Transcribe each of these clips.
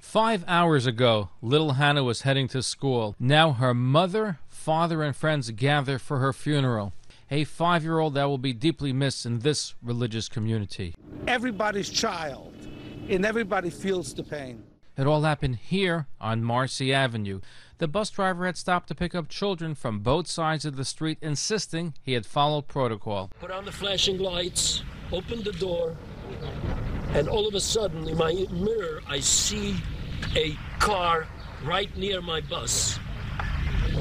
5 hours ago, little Hannah was heading to school. Now her mother, father, and friends gather for her funeral. A 5-year-old that will be deeply missed in this religious community. Everybody's child, and everybody feels the pain. It all happened here on Marcy Avenue. The bus driver had stopped to pick up children from both sides of the street, insisting he had followed protocol. Put on the flashing lights, opened the door, and all of a sudden in my mirror I see a car right near my bus,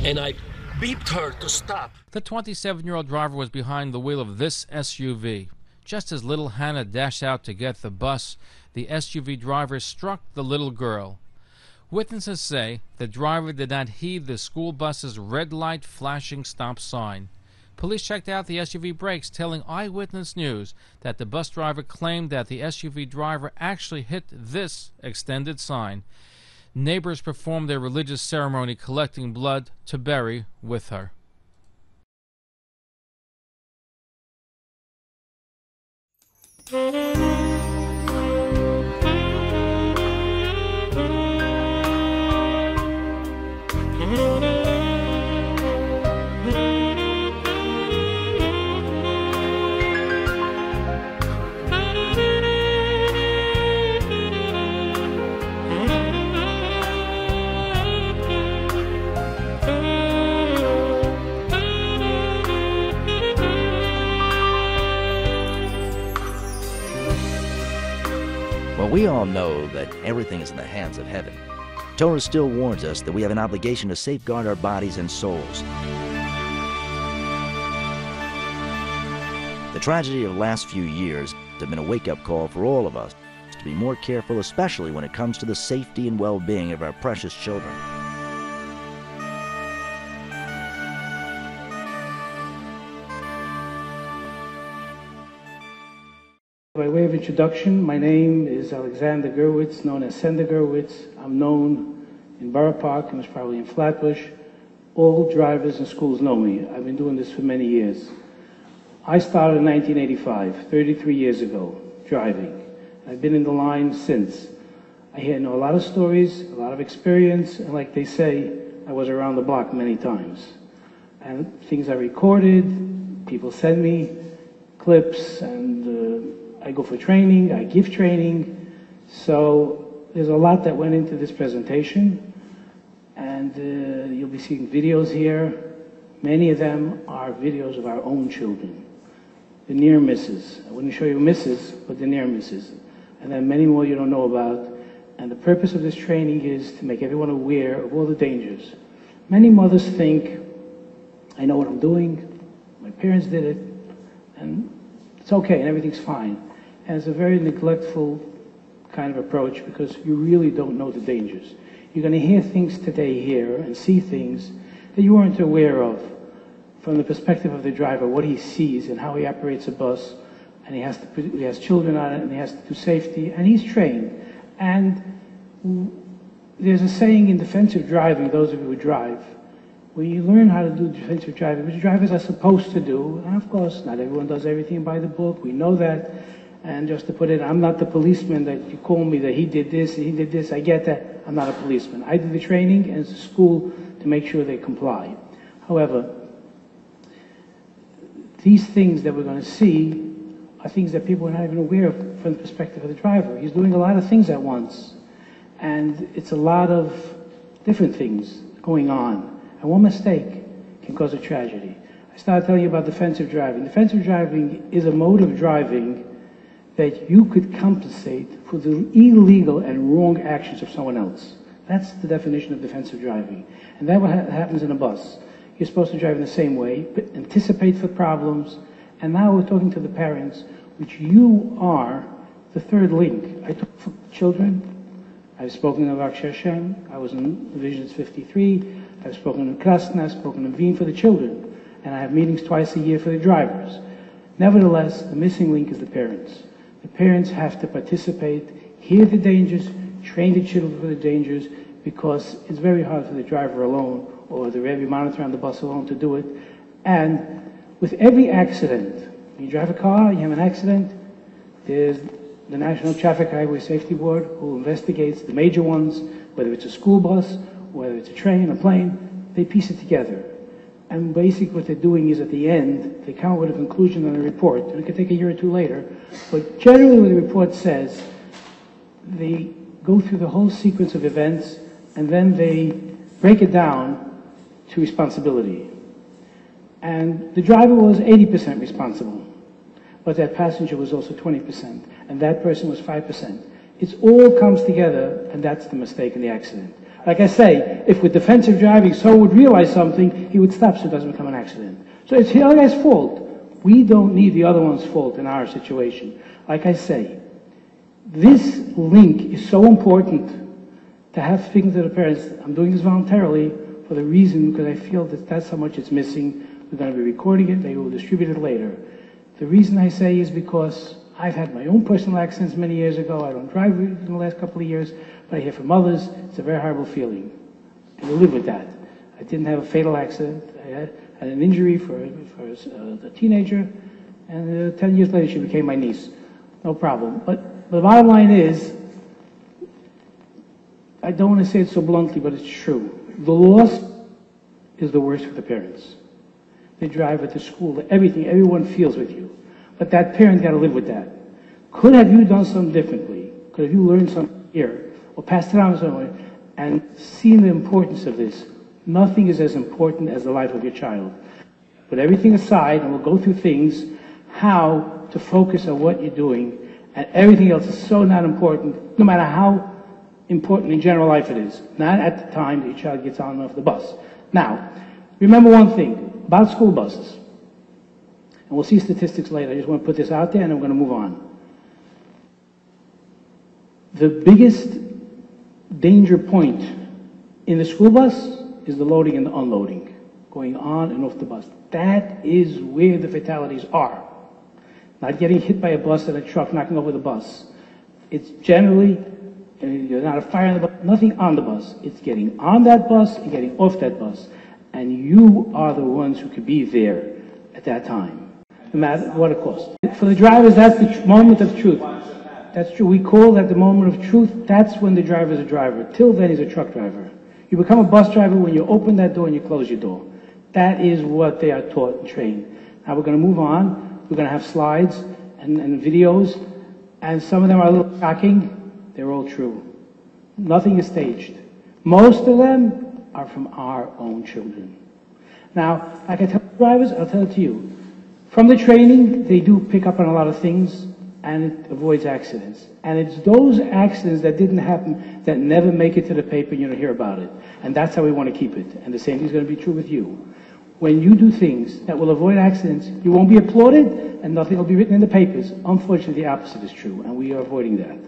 and I beeped her to stop. The 27-year-old driver was behind the wheel of this SUV. Just as little Hannah dashed out to get the bus, the SUV driver struck the little girl. Witnesses say the driver did not heed the school bus's red light flashing stop sign. Police checked out the SUV brakes, telling Eyewitness News that the bus driver claimed that the SUV driver actually hit this extended sign. Neighbors performed their religious ceremony collecting blood to bury with her. Well, we all know that everything is in the hands of heaven. Torah still warns us that we have an obligation to safeguard our bodies and souls. The tragedy of the last few years has been a wake-up call for all of us to be more careful, especially when it comes to the safety and well-being of our precious children. By way of introduction, my name is Alexander Gerwitz, known as Sender Gerwitz. I'm known in Borough Park and was probably in Flatbush. All drivers and schools know me. I've been doing this for many years. I started in 1985, 33 years ago, driving. I've been in the line since. I know a lot of stories, a lot of experience, and like they say, I was around the block many times. And things I recorded, people send me clips, and I go for training, I give training. So there's a lot that went into this presentation, and you'll be seeing videos here. Many of them are videos of our own children. The near misses. I wouldn't show you misses, but the near misses. And then many more you don't know about. And the purpose of this training is to make everyone aware of all the dangers. Many mothers think, I know what I'm doing, my parents did it, and it's okay, and everything's fine. And it's a very neglectful kind of approach because you really don't know the dangers. You're going to hear things today here and see things that you weren't aware of from the perspective of the driver, what he sees and how he operates a bus, and he has children on it, and he has to do safety, and he's trained. And there's a saying in defensive driving, those of you who drive, where you learn how to do defensive driving, which drivers are supposed to do. And of course, not everyone does everything by the book. We know that. And just to put it, I'm not the policeman that you call me that he did this, and he did this. I get that. I'm not a policeman. I do the training, and it's a school to make sure they comply. However, these things that we're going to see are things that people are not even aware of from the perspective of the driver. He's doing a lot of things at once. And it's a lot of different things going on. And one mistake can cause a tragedy. I started telling you about defensive driving. Defensive driving is a mode of driving that you could compensate for the illegal and wrong actions of someone else. That's the definition of defensive driving. And that's what happens in a bus. You're supposed to drive in the same way, but anticipate for problems. And now we're talking to the parents, which you are the third link. I talk for children. I've spoken in Avak Hashem. I was in Divisions 53. I've spoken in Krasna. I've spoken in Wien for the children. And I have meetings twice a year for the drivers. Nevertheless, the missing link is the parents. The parents have to participate, hear the dangers, train the children for the dangers, because it's very hard for the driver alone or the Rebbe monitor on the bus alone to do it. And with every accident, you drive a car, you have an accident, there's the National Traffic Highway Safety Board, who investigates the major ones, whether it's a school bus, whether it's a train, a plane, they piece it together. And basically what they're doing is at the end, they come up with a conclusion on a report, and it could take a year or two later, but generally what the report says, they go through the whole sequence of events, and then they break it down to responsibility. And the driver was 80% responsible, but that passenger was also 20%, and that person was 5%. It all comes together, and that's the mistake in the accident. Like I say, if with defensive driving someone would realize something, he would stop so it doesn't become an accident. So it's the other guy's fault. We don't need the other one's fault in our situation. Like I say, this link is so important to have speaking to the parents. I'm doing this voluntarily for the reason because I feel that that's how much it's missing. We're going to be recording it, they will distribute it later. The reason I say is because I've had my own personal accidents many years ago. I don't drive in the last couple of years, but I hear from others, it's a very horrible feeling. And you live with that. I didn't have a fatal accident. I had an injury for a teenager, and 10 years later she became my niece. No problem. But the bottom line is, I don't want to say it so bluntly, but it's true. The loss is the worst for the parents. They drive at the school, everything, everyone feels with you. But that parent got to live with that. Could have you done something differently? Could have you learned something here? Or passed it on somewhere? And seen the importance of this. Nothing is as important as the life of your child. Put everything aside and we'll go through things, how to focus on what you're doing. And everything else is so not important, no matter how important in general life it is. Not at the time that your child gets on and off the bus. Now, remember one thing about school buses. And we'll see statistics later. I just want to put this out there and I'm going to move on. The biggest danger point in the school bus is the loading and the unloading, going on and off the bus. That is where the fatalities are. Not getting hit by a bus and a truck knocking over the bus. It's generally, you're not a fire on the bus, nothing on the bus. It's getting on that bus and getting off that bus. And you are the ones who could be there at that time, no matter what it costs. For the drivers, that's the moment of truth. That's true. We call that the moment of truth. That's when the driver is a driver. Till then, he's a truck driver. You become a bus driver when you open that door and you close your door. That is what they are taught and trained. Now we're going to move on. We're going to have slides and videos, and some of them are a little shocking. They're all true. Nothing is staged. Most of them are from our own children. Now, like I tell drivers, I'll tell it to you. From the training, they do pick up on a lot of things, and it avoids accidents. And it's those accidents that didn't happen that never make it to the paper and you don't hear about it. And that's how we want to keep it. And the same thing is going to be true with you. When you do things that will avoid accidents, you won't be applauded and nothing will be written in the papers. Unfortunately, the opposite is true, and we are avoiding that.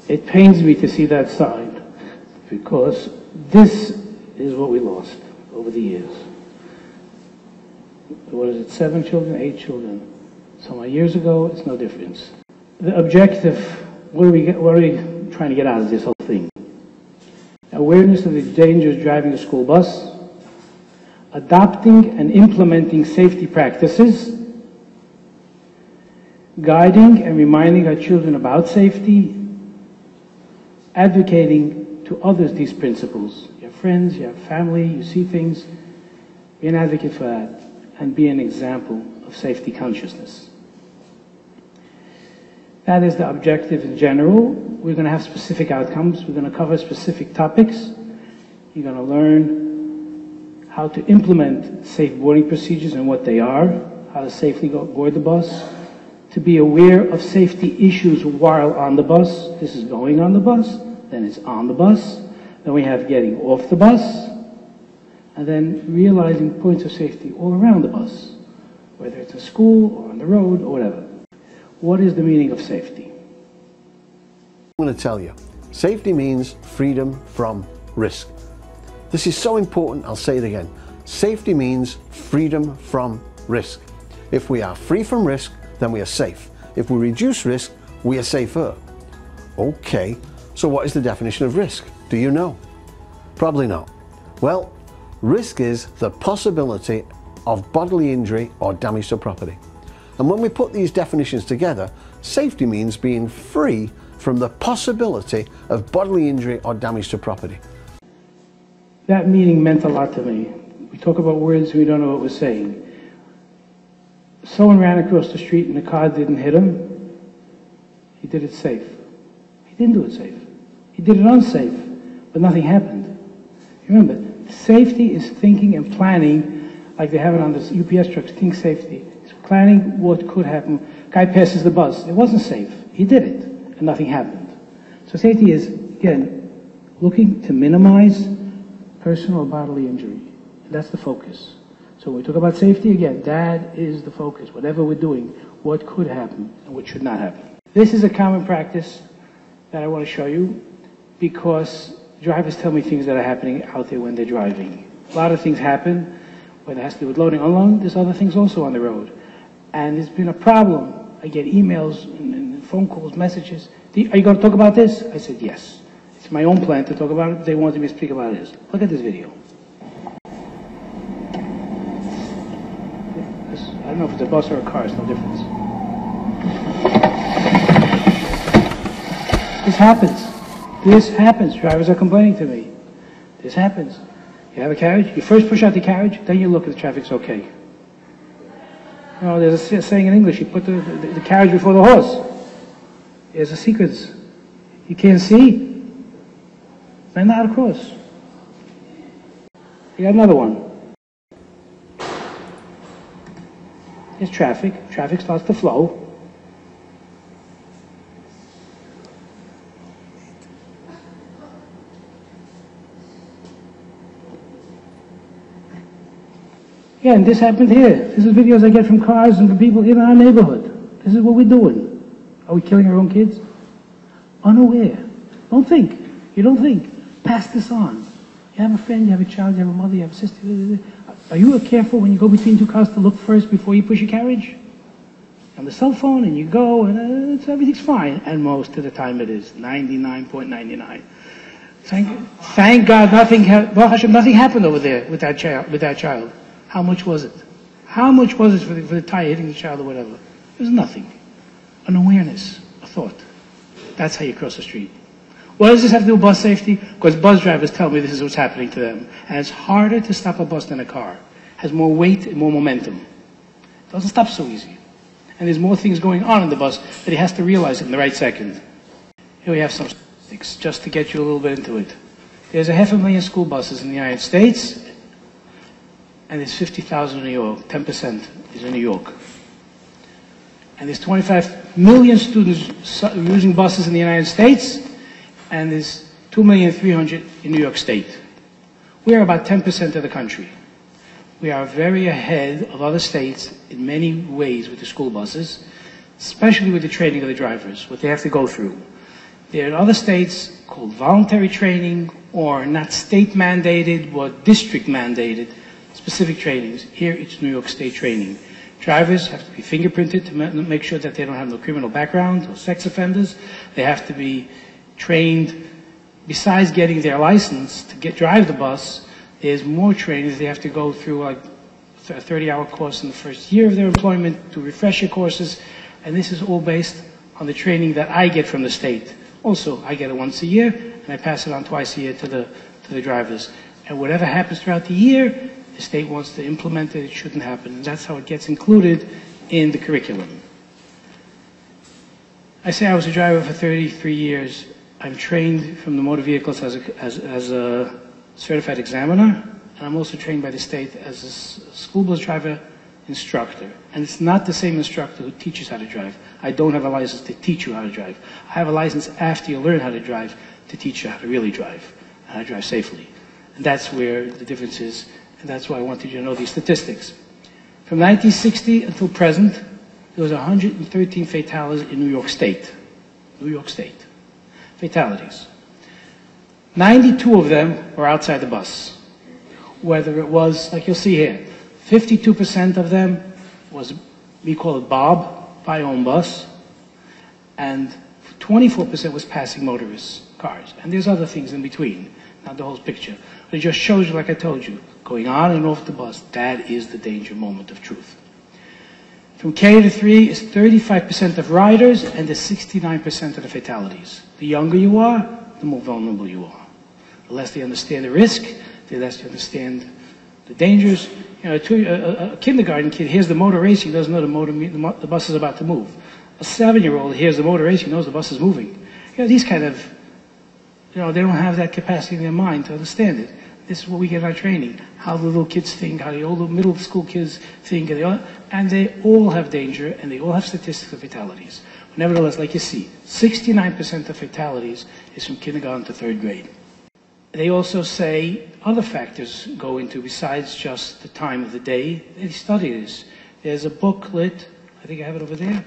It pains me to see that side because this is what we lost over the years. What is it, 7 children, 8 children? So years ago, it's no difference. The objective, what are we trying to get out of this whole thing? Awareness of the dangers of driving a school bus, adopting and implementing safety practices, guiding and reminding our children about safety, advocating to others these principles. You have friends, you have family, you see things. Be an advocate for that and be an example of safety consciousness. That is the objective in general. We're going to have specific outcomes. We're going to cover specific topics. You're going to learn how to implement safe boarding procedures and what they are, how to safely board the bus, to be aware of safety issues while on the bus. This is going on the bus, then it's on the bus, then we have getting off the bus, and then realizing points of safety all around the bus, whether it's a school or on the road or whatever. What is the meaning of safety? I'm going to tell you, safety means freedom from risk. This is so important, I'll say it again. Safety means freedom from risk. If we are free from risk, then we are safe. If we reduce risk, we are safer. Okay, so what is the definition of risk? Do you know? Probably not. Well, risk is the possibility of bodily injury or damage to property. And when we put these definitions together, safety means being free from the possibility of bodily injury or damage to property. That meaning meant a lot to me. We talk about words, we don't know what we're saying. Someone ran across the street and the car didn't hit him. He did it safe. He didn't do it safe. He did it unsafe, but nothing happened. Remember, safety is thinking and planning, like they have it on the UPS trucks, think safety. It's planning what could happen. Guy passes the bus. It wasn't safe. He did it, and nothing happened. So safety is, again, looking to minimize personal bodily injury. And that's the focus. So when we talk about safety, again, that is the focus. Whatever we're doing, what could happen and what should not happen. This is a common practice that I want to show you because drivers tell me things that are happening out there when they're driving. A lot of things happen, whether it has to do with loading, unloading. There's other things also on the road. And there's been a problem. I get emails and phone calls, messages. Are you going to talk about this? I said, yes. It's my own plan to talk about it. They wanted me to speak about this. Look at this video. I don't know if it's a bus or a car, it's no difference. This happens. This happens. Drivers are complaining to me. This happens. You have a carriage, you first push out the carriage, then you look if the traffic's okay. You know, there's a saying in English, you put the carriage before the horse. There's a sequence. You can't see, then not across. You got another one. There's traffic. Traffic starts to flow. Yeah, and this happened here. This is videos I get from cars and from people in our neighborhood. This is what we're doing. Are we killing our own kids? Unaware. Don't think. You don't think. Pass this on. You have a friend, you have a child, you have a mother, you have a sister. Are you careful when you go between two cars to look first before you push your carriage? On the cell phone, and you go, and everything's fine. And most of the time it is. 99.99. Thank God nothing happened over there with that child. How much was it? How much was it for the tire hitting the child or whatever? It was nothing. An awareness, a thought. That's how you cross the street. What does this have to do with bus safety? Because bus drivers tell me this is what's happening to them. And it's harder to stop a bus than a car. It has more weight and more momentum. It doesn't stop so easy. And there's more things going on in the bus that he has to realize it in the right second. Here we have some statistics just to get you a little bit into it. There's 500,000 school buses in the United States. And there's 50,000 in New York. 10% is in New York. And there's 25 million students using buses in the United States, and there's 2,300,000 in New York State. We are about 10% of the country. We are very ahead of other states in many ways with the school buses, especially with the training of the drivers, what they have to go through. There are other states called voluntary training, or not state mandated, but district mandated, specific trainings. Here it's New York State training. Drivers have to be fingerprinted to make sure that they don't have no criminal background or sex offenders. They have to be trained, besides getting their license to drive the bus, there's more trainings. They have to go through like a 30-hour course in the first year of their employment, to refresher courses, and this is all based on the training that I get from the state. Also, I get it once a year, and I pass it on twice a year to the drivers. And whatever happens throughout the year, the state wants to implement it, it shouldn't happen. And that's how it gets included in the curriculum. I say I was a driver for 33 years. I'm trained from the motor vehicles as a certified examiner, and I'm also trained by the state as a school bus driver instructor. And it's not the same instructor who teaches how to drive. I don't have a license to teach you how to drive. I have a license after you learn how to drive to teach you how to really drive, and how to drive safely. And that's where the difference is. And that's why I wanted you to know these statistics. From 1960 until present, there was 113 fatalities in New York State. New York State. Fatalities. 92 of them were outside the bus. Whether it was, like you'll see here, 52% of them was, we call it Bob, buy-own bus, and 24% was passing motorists, cars. And there's other things in between, not the whole picture. But it just shows you, like I told you, going on and off the bus, that is the danger moment of truth. From K to 3 is 35% of riders and the 69% of the fatalities. The younger you are, the more vulnerable you are. The less they understand the risk, the less they understand the dangers. You know, a kindergarten kid hears the motor racing, doesn't know the bus is about to move. A 7-year-old hears the motor racing, knows the bus is moving. You know, these kind of, you know, they don't have that capacity in their mind to understand it. This is what we get in our training, how the little kids think, how the older middle school kids think, and they all have danger, and they all have statistics of fatalities. But nevertheless, like you see, 69% of fatalities is from kindergarten to 3rd grade. They also say other factors go into besides just the time of the day. They study this. There's a booklet, I think I have it over there,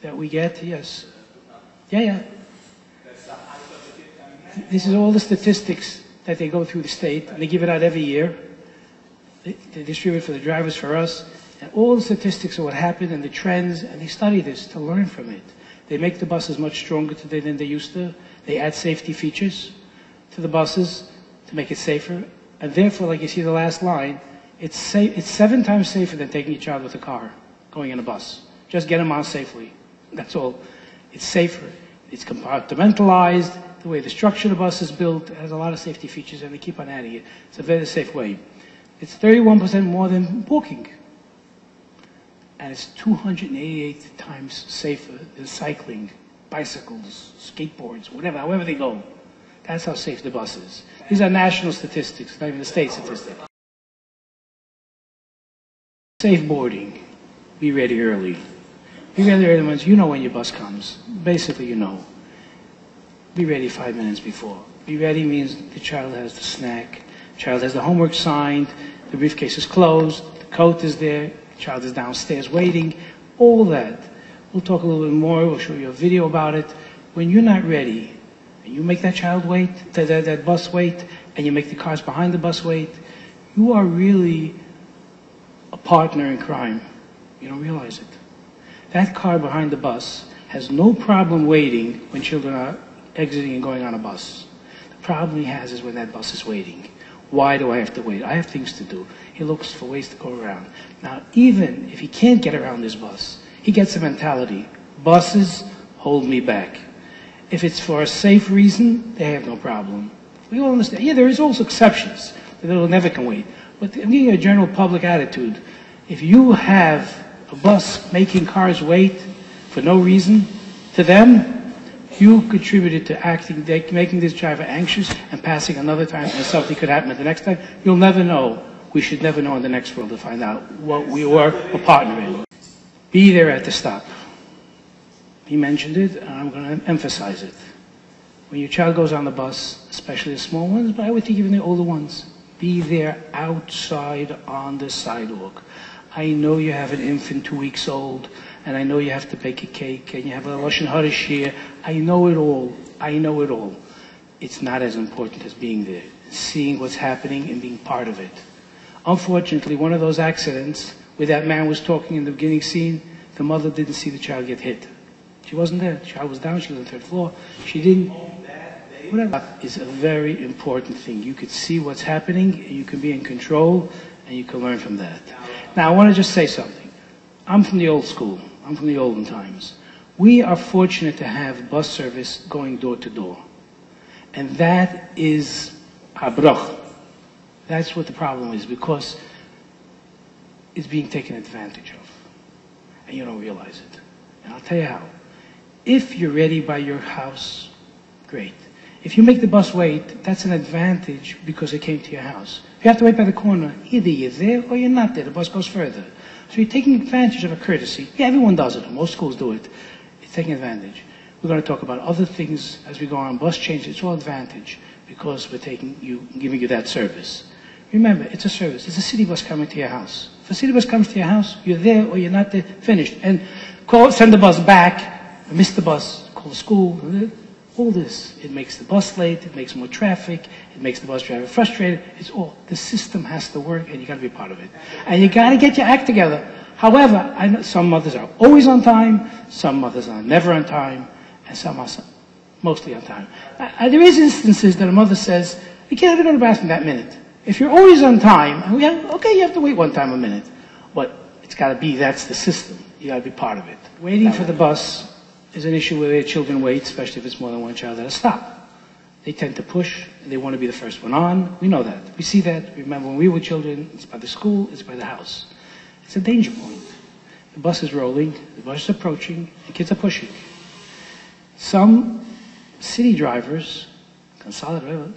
that we get, yes. Yeah. This is all the statistics that they go through the state, and they give it out every year. They distribute it for the drivers, for us, and all the statistics of what happened and the trends, and they study this to learn from it. They make the buses much stronger today than they used to. They add safety features to the buses to make it safer, and therefore, like you see the last line, it's 7 times safer than taking your child with a car, going in a bus. Just get them out safely. That's all. It's safer. It's compartmentalized. The way the structure of the bus is built has a lot of safety features, and they keep on adding it. It's a very safe way. It's 31% more than walking. And it's 288 times safer than cycling, bicycles, skateboards, whatever, however they go. That's how safe the bus is. These are national statistics, not even the state statistics. Safe boarding. Be ready early. Be ready early means you know when your bus comes. Basically, you know. Be ready 5 minutes before. Be ready means the child has the snack, the child has the homework signed, the briefcase is closed, the coat is there, the child is downstairs waiting, all that. We'll talk a little bit more, we'll show you a video about it. When you're not ready, and you make that child wait, that bus wait, and you make the cars behind the bus wait, you are really a partner in crime. You don't realize it. That car behind the bus has no problem waiting when children are exiting and going on a bus. The problem he has is when that bus is waiting. Why do I have to wait? I have things to do. He looks for ways to go around. Now, even if he can't get around this bus, he gets the mentality, buses hold me back. If it's for a safe reason, they have no problem. We all understand. Yeah, there is also exceptions that they'll never can wait. But I'm giving you a general public attitude. If you have a bus making cars wait for no reason, to them, you contributed to making this driver anxious and passing another time, and something could happen at the next time. You'll never know. We should never know in the next world to find out what we were a partner in. Be there at the stop. He mentioned it, and I'm going to emphasize it. When your child goes on the bus, especially the small ones, but I would think even the older ones, be there outside on the sidewalk. I know you have an infant 2 weeks old, and I know you have to bake a cake, and you have a Lashon Hara shir. I know it all. I know it all. It's not as important as being there, seeing what's happening and being part of it. Unfortunately, one of those accidents where that man was talking in the beginning scene, the mother didn't see the child get hit. She wasn't there. The child was down. She was on the 3rd floor. She didn't. Whatever. That is a very important thing. You could see what's happening, and you can be in control, and you can learn from that. Now, I want to just say something. I'm from the old school. I'm from the olden times. We are fortunate to have bus service going door to door. And that is habrach. That's what the problem is, because it's being taken advantage of. And you don't realize it. And I'll tell you how. If you're ready by your house, great. If you make the bus wait, that's an advantage because it came to your house. If you have to wait by the corner, either you're there or you're not there. The bus goes further. So you're taking advantage of a courtesy. Yeah, everyone does it. Most schools do it. It's taking advantage. We're going to talk about other things as we go on. Bus change, it's all advantage because we're giving you that service. Remember, it's a service. It's a city bus coming to your house. If a city bus comes to your house, you're there or you're not there, finished. And send the bus back, miss the bus, call the school. All this, it makes the bus late, it makes more traffic, it makes the bus driver frustrated. It's all, the system has to work and you got to be part of it. And you got to get your act together. However, I know some mothers are always on time, some mothers are never on time, and some are mostly on time. There is instances that a mother says, you can't have to go to the bathroom that minute. If you're always on time, okay, you have to wait one time a minute. But it's got to be, that's the system. You got to be part of it. Waiting for the bus is an issue where their children wait, especially if it's more than one child at a stop. They tend to push, and they want to be the first one on. We know that. We see that. Remember, when we were children, it's by the school, it's by the house. It's a danger point. The bus is rolling, the bus is approaching, the kids are pushing. Some city drivers, consolidated,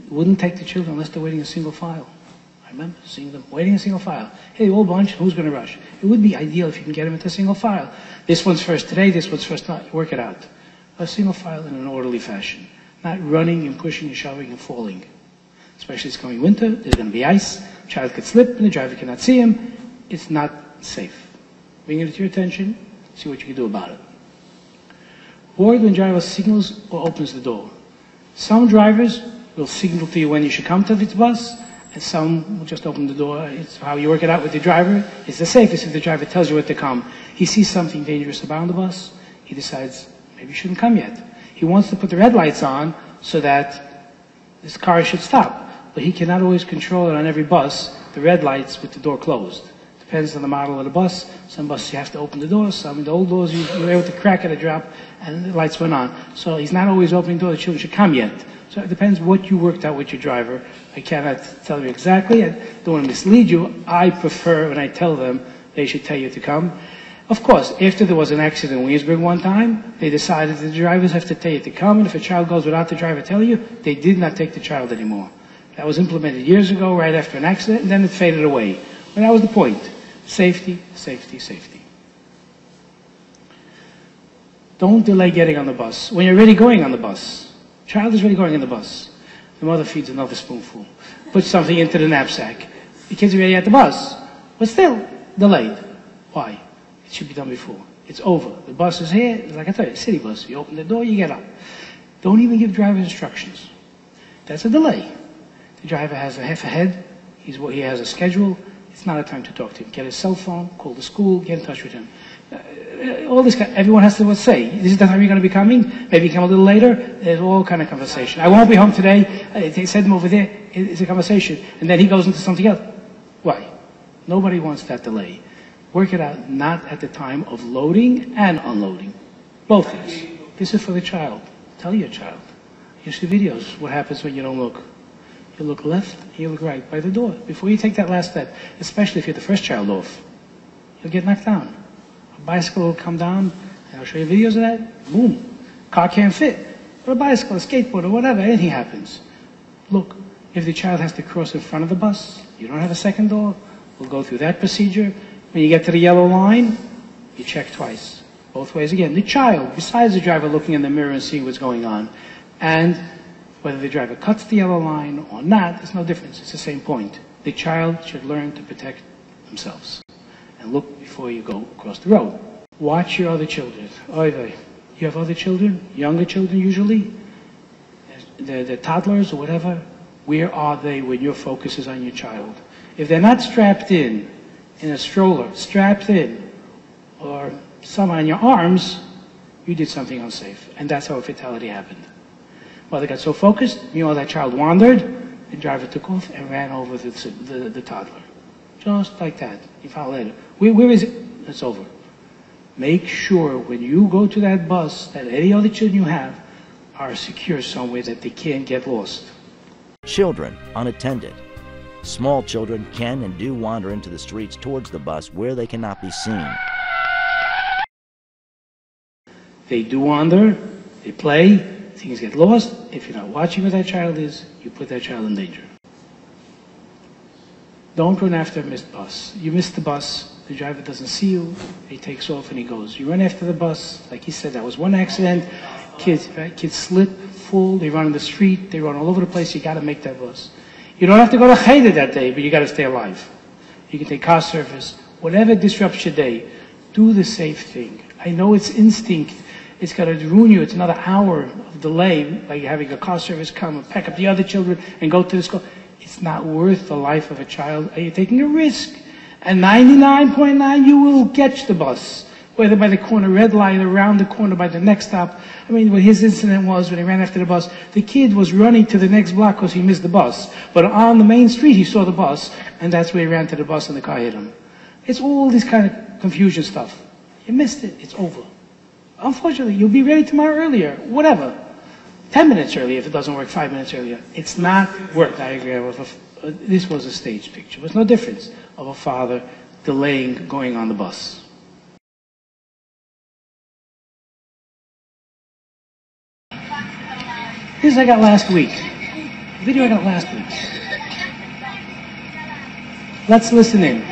wouldn't take the children unless they're waiting in single file. I remember seeing them waiting in single file. Hey, whole bunch, who's going to rush? It would be ideal if you can get them into single file. This one's first today, this one's first not. Work it out. A single file in an orderly fashion. Not running and pushing and shoving and falling. Especially it's coming winter, there's going to be ice, child could slip and the driver cannot see him. It's not safe. Bring it to your attention, see what you can do about it. Avoid when driver signals or opens the door. Some drivers will signal to you when you should come to this bus, and some will just open the door. It's how you work it out with the driver. It's the safest if the driver tells you when to come. He sees something dangerous about the bus, he decides maybe you shouldn't come yet. He wants to put the red lights on so that this car should stop. But he cannot always control it on every bus, the red lights with the door closed. Depends on the model of the bus. Some buses you have to open the door, some in the old doors you were able to crack at a drop and the lights went on. So he's not always opening the door, the children should come yet. So it depends what you worked out with your driver. I cannot tell you exactly. I don't want to mislead you. I prefer when I tell them they should tell you to come. Of course, after there was an accident in Williamsburg one time, they decided the drivers have to tell you to come, and if a child goes without the driver telling you, they did not take the child anymore. That was implemented years ago, right after an accident, and then it faded away. But that was the point. Safety, safety, safety. Don't delay getting on the bus. When you're already going on the bus, child is already going in the bus, the mother feeds another spoonful, puts something into the knapsack. The kid's already at the bus, but still delayed. Why? It should be done before. It's over. The bus is here. It's like I told you, city bus. You open the door, you get up. Don't even give driver instructions. That's a delay. The driver has a half a head. He has a schedule. It's not a time to talk to him. Get his cell phone, call the school, get in touch with him. All this, everyone has to say, this is the time you're going to be coming. Maybe come a little later. There's all kind of conversation. I won't be home today. They send him over there. It's a conversation. And then he goes into something else. Why? Nobody wants that delay. Work it out not at the time of loading and unloading. Both things. This is for the child. Tell your child. You see videos. What happens when you don't look? You look left, you look right by the door. Before you take that last step, especially if you're the first child off, you'll get knocked down. A bicycle will come down, and I'll show you videos of that. Boom. Car can't fit. Or a bicycle, a skateboard, or whatever, anything happens. Look, if the child has to cross in front of the bus, you don't have a second door, we'll go through that procedure. When you get to the yellow line, you check twice. Both ways again. The child, besides the driver looking in the mirror and seeing what's going on, and whether the driver cuts the yellow line or not, there's no difference. It's the same point. The child should learn to protect themselves. And look before you go across the road. Watch your other children. You have other children, younger children usually, they're toddlers or whatever. Where are they when your focus is on your child? If they're not strapped in a stroller, strapped in, or some on your arms, you did something unsafe. And that's how a fatality happened. Mother got so focused, that child wandered, the driver took off and ran over the toddler. Just like that. You found later. Where is it? It's over. Make sure when you go to that bus that any other children you have are secure somewhere that they can't get lost. Children unattended. Small children can and do wander into the streets towards the bus where they cannot be seen. They do wander, they play, things get lost. If you're not watching where that child is, you put that child in danger. Don't run after a missed bus. You missed the bus, the driver doesn't see you, he takes off and he goes. You run after the bus, like he said, that was one accident. Kids slip, fall, they run in the street, they run all over the place. You got to make that bus. You don't have to go to Cheder that day, but you got to stay alive. You can take car service, whatever disrupts your day. Do the safe thing. I know it's instinct. It's going to ruin you. It's another hour of delay, like having a car service come and pick up the other children and go to the school. It's not worth the life of a child. You're taking a risk. And 99.9, you will catch the bus. Whether by the corner red light, around the corner by the next stop. I mean, what his incident was when he ran after the bus, the kid was running to the next block because he missed the bus. But on the main street, he saw the bus, and that's where he ran to the bus and the car hit him. It's all this kind of confusion stuff. You missed it. It's over. Unfortunately, you'll be ready tomorrow earlier. Whatever. 10 minutes earlier if it doesn't work, 5 minutes earlier. It's not work diagram. This was a stage picture. There's no difference of a father delaying going on the bus. This I got last week. The video I got last week. Let's listen in.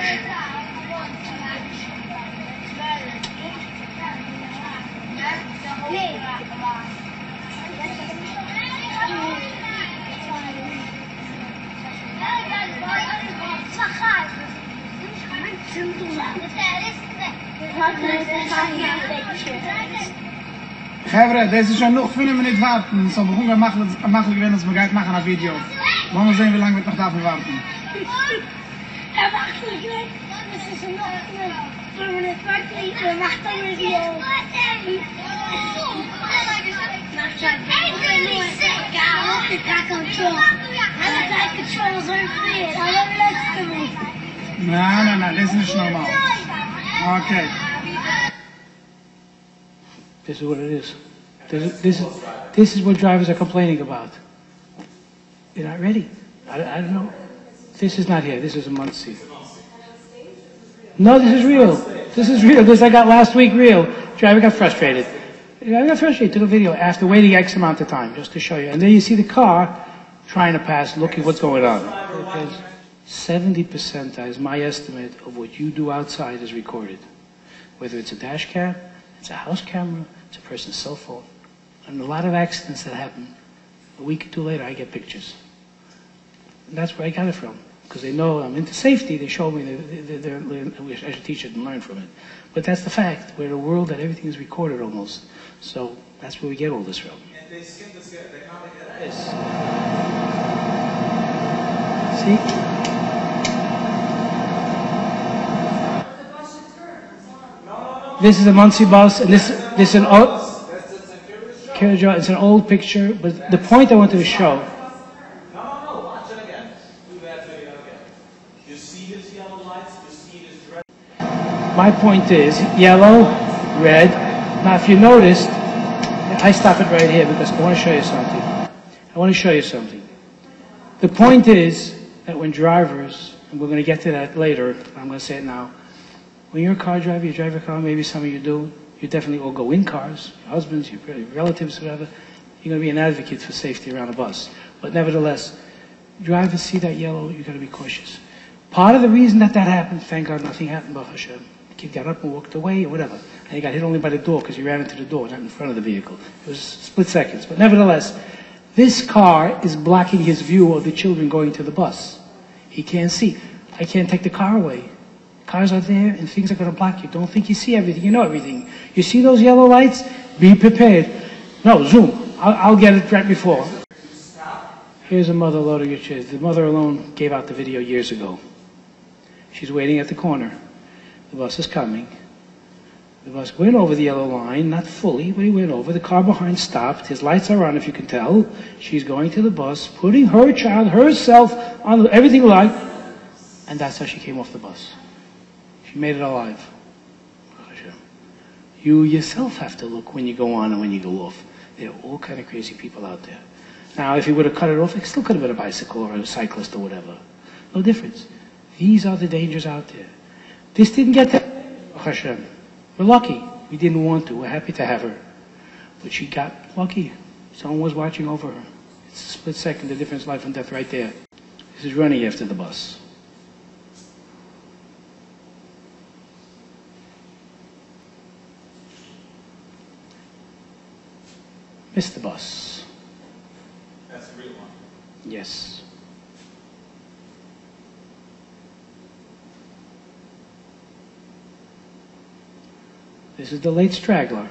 Gevre, deze is schon noch 5 Minuten warten. So, warum wir machen wenn es begeit machen ein Video. Wollen wir sehen, wie lange wir noch davon warten. Er macht nicht weg. Das ist noch 5 Minuten warten. Er macht ein Video. Macht schon. Nein, das ist nicht normal. Okay. This is what it is. This is what drivers are complaining about. You're not ready. I don't know. This is not here. This is a Muncie. No, this is real. This is real. This I got last week real. Driver got frustrated. Took a video after waiting X amount of time just to show you. And then you see the car trying to pass, looking what's going on. Because 70% is my estimate of what you do outside is recorded. Whether it's a dash cam, it's a house camera, it's a person's cell phone. And a lot of accidents that happen. A week or two later, I get pictures. And that's where I got it from. Because they know I'm into safety, they show me, I wish I should teach it and learn from it. But that's the fact. We're in a world that everything is recorded almost. So that's where we get all this from. Yes. See? This is a Muncie bus, and this is an old, it's an old picture, but the point I wanted to show. No, watch it again. Do that video again. You see his yellow lights, you see his red. My point is, yellow, red. Now if you noticed, I stop it right here because I want to show you something. The point is that when drivers, and we're going to get to that later, but I'm going to say it now, when you're a car driver, you drive a car, maybe some of you do, you definitely all go in cars, your husbands, your relatives, whatever. You're going to be an advocate for safety around a bus. But nevertheless, drivers see that yellow, you've got to be cautious. Part of the reason that happened, thank God nothing happened, Baruch Hashem. The kid got up and walked away or whatever. And he got hit only by the door because he ran into the door, not in front of the vehicle. It was split seconds. But nevertheless, this car is blocking his view of the children going to the bus. He can't see. I can't take the car away. Cars are there and things are going to block you. Don't think you see everything. You know everything. You see those yellow lights? Be prepared. No, zoom. I'll get it right before. Here's a mother loading her kids. The mother alone gave out the video years ago. She's waiting at the corner. The bus is coming. The bus went over the yellow line, not fully, but he went over. The car behind stopped. His lights are on, if you can tell. She's going to the bus, putting her child, herself, on everything light. And that's how she came off the bus. She made it alive. You yourself have to look when you go on and when you go off. There are all kind of crazy people out there. Now, if he would have cut it off, it still could have been a bicycle or a cyclist or whatever. No difference. These are the dangers out there. This didn't get to Hashem. We're lucky. We didn't want to. We're happy to have her. But she got lucky. Someone was watching over her. It's a split second, the difference, life and death right there. This is running after the bus. Missed the bus. That's the real one. Yes. This is the late straggler.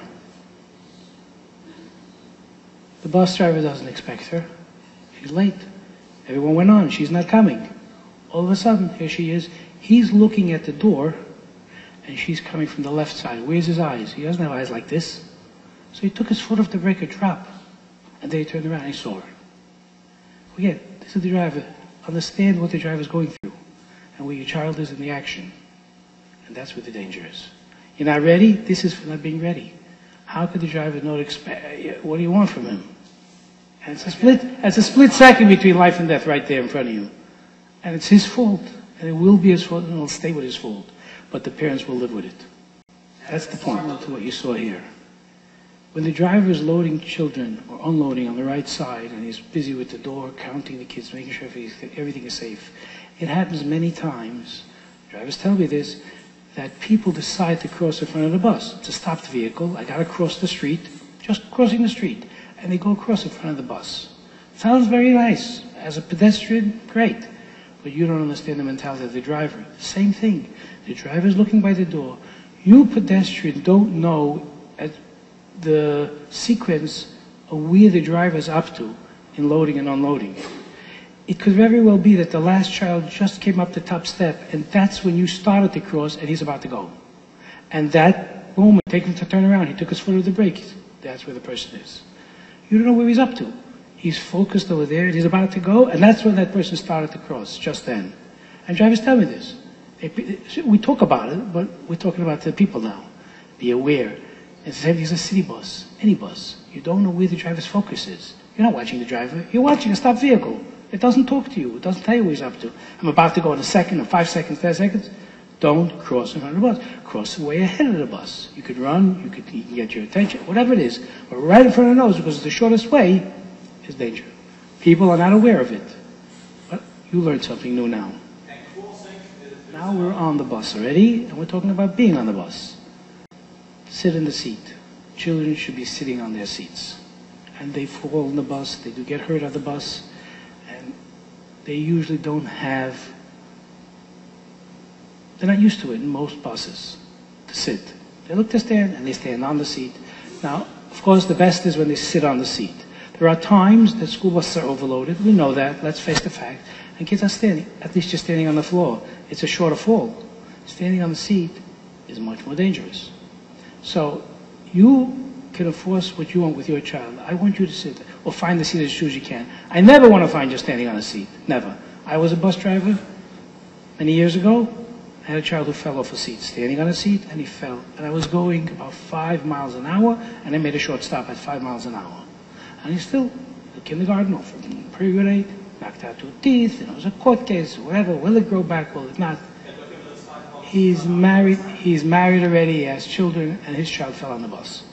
The bus driver doesn't expect her. She's late. Everyone went on. She's not coming. All of a sudden, here she is. He's looking at the door, and she's coming from the left side. Where's his eyes? He doesn't have eyes like this. So he took his foot off the brake, a drop, and then he turned around and he saw her. Again, this is the driver. Understand what the driver's going through and where your child is in the action. And that's where the danger is. You're not ready? This is for not being ready. How could the driver not expect? What do you want from him? And it's a split second between life and death right there in front of you. And it's his fault. And it will be his fault, and it'll stay with his fault. But the parents will live with it. That's the point to what you saw here. When the driver is loading children or unloading on the right side, and he's busy with the door, counting the kids, making sure everything is safe, it happens many times, drivers tell me this, that people decide to cross in front of the bus. It's a stopped vehicle. I got to cross the street, just crossing the street. And they go across in front of the bus. Sounds very nice. As a pedestrian, great. But you don't understand the mentality of the driver. Same thing. The driver is looking by the door. You, pedestrian, don't know the sequence of where the driver is up to in loading and unloading. It could very well be that the last child just came up the top step, and that's when you started to cross, and he's about to go. And that moment, take him to turn around. He took his foot off the brake. That's where the person is. You don't know where he's up to. He's focused over there, and he's about to go, and that's when that person started to cross, just then. And drivers tell me this. We talk about it, but we're talking about the people now. Be aware. It's the same thing as a city bus, any bus. You don't know where the driver's focus is. You're not watching the driver. You're watching a stopped vehicle. It doesn't talk to you. It doesn't tell you what he's up to. I'm about to go in a second, or 5 seconds, 10 seconds. Don't cross in front of the bus. Cross way ahead of the bus. You could run, you can get your attention, whatever it is. But right in front of the nose, because it's the shortest way, is danger. People are not aware of it. But you learned something new now. Now we're on the bus already, and we're talking about being on the bus. Sit in the seat. Children should be sitting on their seats. And they fall in the bus, they do get hurt on the bus, and they usually don't have, they're not used to it in most buses, to sit. They look to stand, and they stand on the seat. Now, of course, the best is when they sit on the seat. There are times that school buses are overloaded. We know that. Let's face the fact. And kids are standing. At least you're standing on the floor. It's a shorter fall. Standing on the seat is much more dangerous. So you can enforce what you want with your child. I want you to sit or find the seat as soon as you can. I never want to find you standing on a seat. Never. I was a bus driver many years ago. I had a child who fell off a seat, standing on a seat, and he fell. And I was going about 5 miles an hour, and I made a short stop at 5 miles an hour. And he's still in kindergarten or from pre-grade, knocked out 2 teeth, it was a court case, whatever. Will it grow back? Will it not? He's married already, he has children, and his child fell on the bus.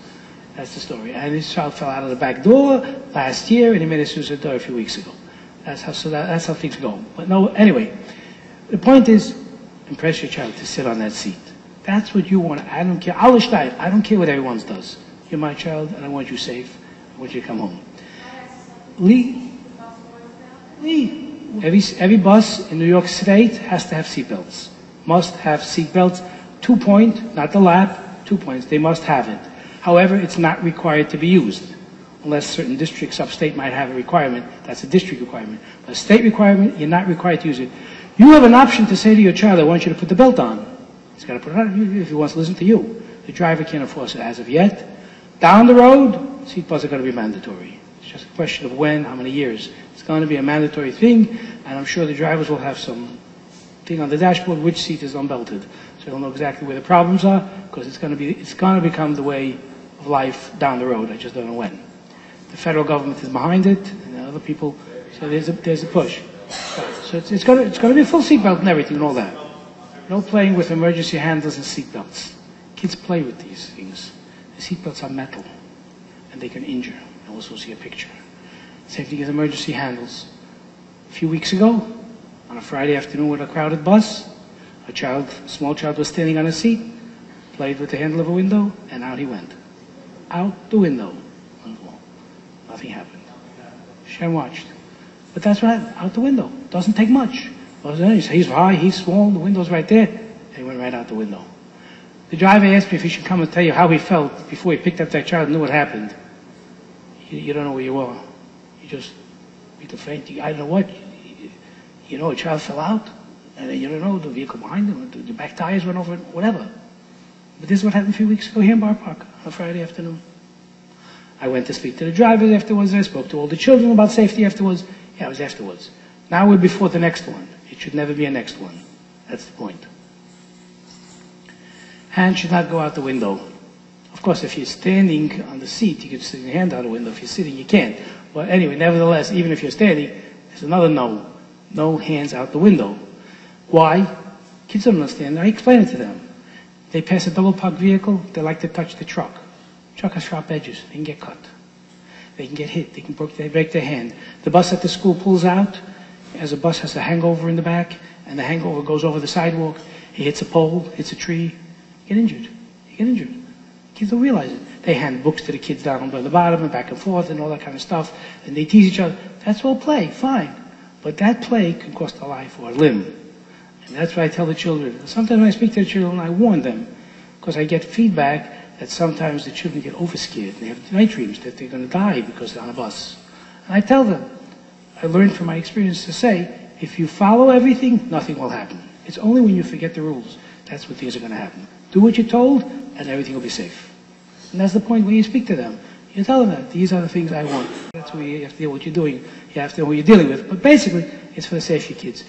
That's the story. And his child fell out of the back door last year, and he made a suicide door a few weeks ago. That's how things go. But no, anyway, the point is, impress your child to sit on that seat. That's what you want. I don't care. I don't care what everyone does. You're my child, and I want you safe. I want you to come home. Lee, every bus in New York State has to have seatbelts. Must have seatbelts. 2 point, not the lap, 2 points. They must have it. However, it's not required to be used. Unless certain districts upstate might have a requirement. That's a district requirement. But a state requirement, you're not required to use it. You have an option to say to your child, I want you to put the belt on. He's got to put it on if he wants to listen to you. The driver can't enforce it as of yet. Down the road, seatbelts are going to be mandatory. It's just a question of when, how many years. It's going to be a mandatory thing, and I'm sure the drivers will have some thing on the dashboard which seat is unbelted. So they'll know exactly where the problems are, because it's going to become the way of life down the road. I just don't know when. The federal government is behind it, and other people, so there's a push. So it's going to be a full seatbelt and everything and all that. No playing with emergency handles and seatbelts. Kids play with these things. The seatbelts are metal, and they can injure. You'll also see a picture. Same thing as emergency handles. A few weeks ago, on a Friday afternoon with a crowded bus, a small child was standing on a seat, played with the handle of a window, and out he went. Out the window. Nothing happened. Shem watched. But that's what happened. Out the window. Doesn't take much. He's high, he's small, the window's right there. And he went right out the window. The driver asked me if he should come and tell you how he felt before he picked up that child and knew what happened. You don't know where you are. You just beat the faint. I don't know what. You know, a child fell out, and then you don't know, the vehicle behind them, the back tires went over, whatever. But this is what happened a few weeks ago here in Bar Park on a Friday afternoon. I went to speak to the drivers afterwards. I spoke to all the children about safety afterwards. Yeah, it was afterwards. Now we're before the next one. It should never be a next one. That's the point. Hand should not go out the window. Of course, if you're standing on the seat, you can stick your hand out the window. If you're sitting, you can't. But anyway, nevertheless, even if you're standing, there's another no. No hands out the window. Why? Kids don't understand. I explain it to them. They pass a double-parked vehicle, they like to touch the truck. Truck has sharp edges. They can get cut. They can get hit. They can break their hand. The bus at the school pulls out, as a bus has a hangover in the back, and the hangover goes over the sidewalk. He hits a pole, hits a tree. You get injured. You get injured. Kids don't realize it. They hand books to the kids down by the bottom and back and forth and all that kind of stuff, and they tease each other. That's all play, fine. But that play can cost a life or a limb. And that's why I tell the children. Sometimes when I speak to the children, I warn them, because I get feedback that sometimes the children get overscared. They have night dreams that they're going to die because they're on a bus. And I tell them, I learned from my experience to say, if you follow everything, nothing will happen. It's only when you forget the rules, that's when things are going to happen. Do what you're told, and everything will be safe. And that's the point when you speak to them. You tell them that. These are the things I want. That's where you have to deal with what you're doing. You have to know what you're dealing with. But basically, it's for the safety of kids.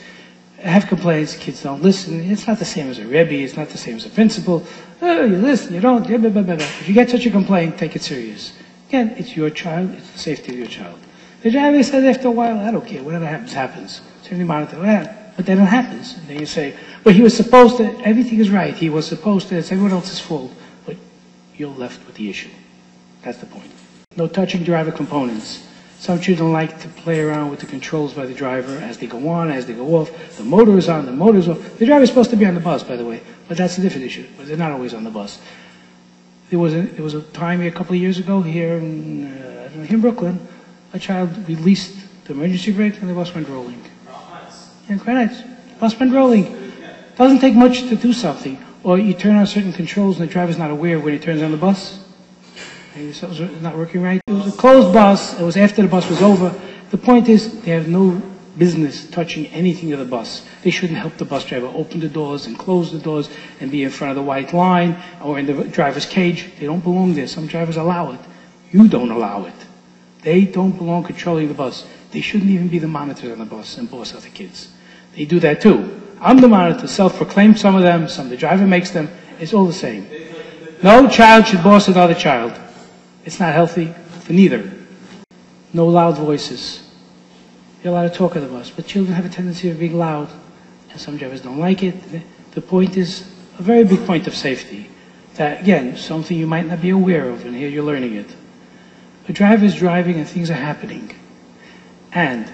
I have complaints, kids don't listen. It's not the same as a Rebbe. It's not the same as a principal. Oh, you listen, you don't. Blah, blah, blah, blah. If you get such a complaint, take it serious. Again, it's your child. It's the safety of your child. The driver says after a while, I don't care. Whatever happens, happens. Certainly monitor that. But then it happens. And then you say, well, he was supposed to. Everything is right. He was supposed to. It's everyone else's fault. But you're left with the issue. That's the point. No touching driver components. Some children like to play around with the controls by the driver as they go on, as they go off. The motor is on, the motor is off. The driver is supposed to be on the bus, by the way, but that's a different issue. But they're not always on the bus. There was a time a couple of years ago here in Brooklyn, a child released the emergency brake and the bus went rolling. Yeah, quite nice. Bus went rolling. Doesn't take much to do something. Or you turn on certain controls and the driver's not aware when he turns on the bus. Maybe something's not working right. It was a closed bus. It was after the bus was over. The point is, they have no business touching anything of the bus. They shouldn't help the bus driver open the doors and close the doors and be in front of the white line or in the driver's cage. They don't belong there. Some drivers allow it. You don't allow it. They don't belong controlling the bus. They shouldn't even be the monitors on the bus and boss other kids. They do that too. I'm the monitor, self-proclaimed some of them, some the driver makes them. It's all the same. No child should boss another child. It's not healthy for neither. No loud voices. You're allowed to talk on the bus, but children have a tendency of being loud, and some drivers don't like it. The point is a very big point of safety. That, again, something you might not be aware of, and here you're learning it. A driver is driving and things are happening. And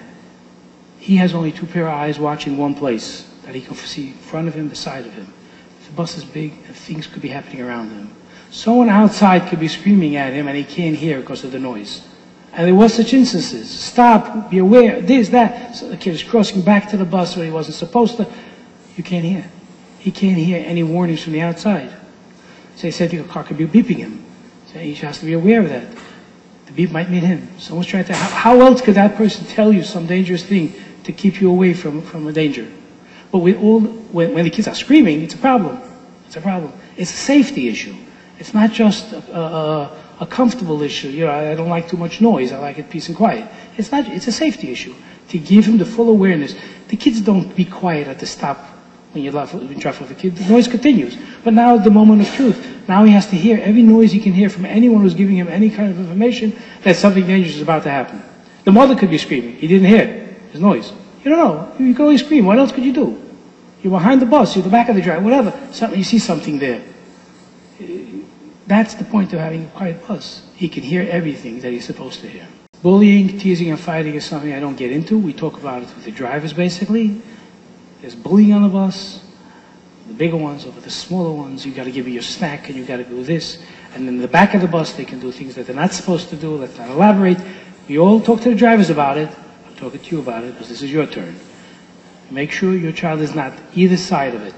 he has only two pair of eyes watching one place that he can see in front of him, the side of him. If the bus is big, and things could be happening around him. Someone outside could be screaming at him and he can't hear because of the noise. And there were such instances. Stop, be aware, this, that. So the kid is crossing back to the bus where he wasn't supposed to. You can't hear. He can't hear any warnings from the outside. So they said the car could be beeping him. So he has to be aware of that. The beep might mean him. Someone's trying to, how else could that person tell you some dangerous thing to keep you away from a danger? But when the kids are screaming, it's a problem. It's a problem. It's a safety issue. It's not just a comfortable issue. You know, I don't like too much noise. I like it peace and quiet. It's not. It's a safety issue. To give him the full awareness. The kids don't be quiet at the stop when you drive with a kid. The noise continues. But now is the moment of truth. Now he has to hear every noise he can hear from anyone who's giving him any kind of information that something dangerous is about to happen. The mother could be screaming. He didn't hear. There's noise. You don't know. You can only scream. What else could you do? You're behind the bus. You're the back of the drive. Whatever. You see something there. That's the point of having a quiet bus. He can hear everything that he's supposed to hear. Bullying, teasing, and fighting is something I don't get into. We talk about it with the drivers, basically. There's bullying on the bus. The bigger ones over the smaller ones. You got to give me your snack, and you got to do this. And in the back of the bus, they can do things that they're not supposed to do. Let's not elaborate. We all talk to the drivers about it. I'm talking to you about it because this is your turn. Make sure your child is not either side of it.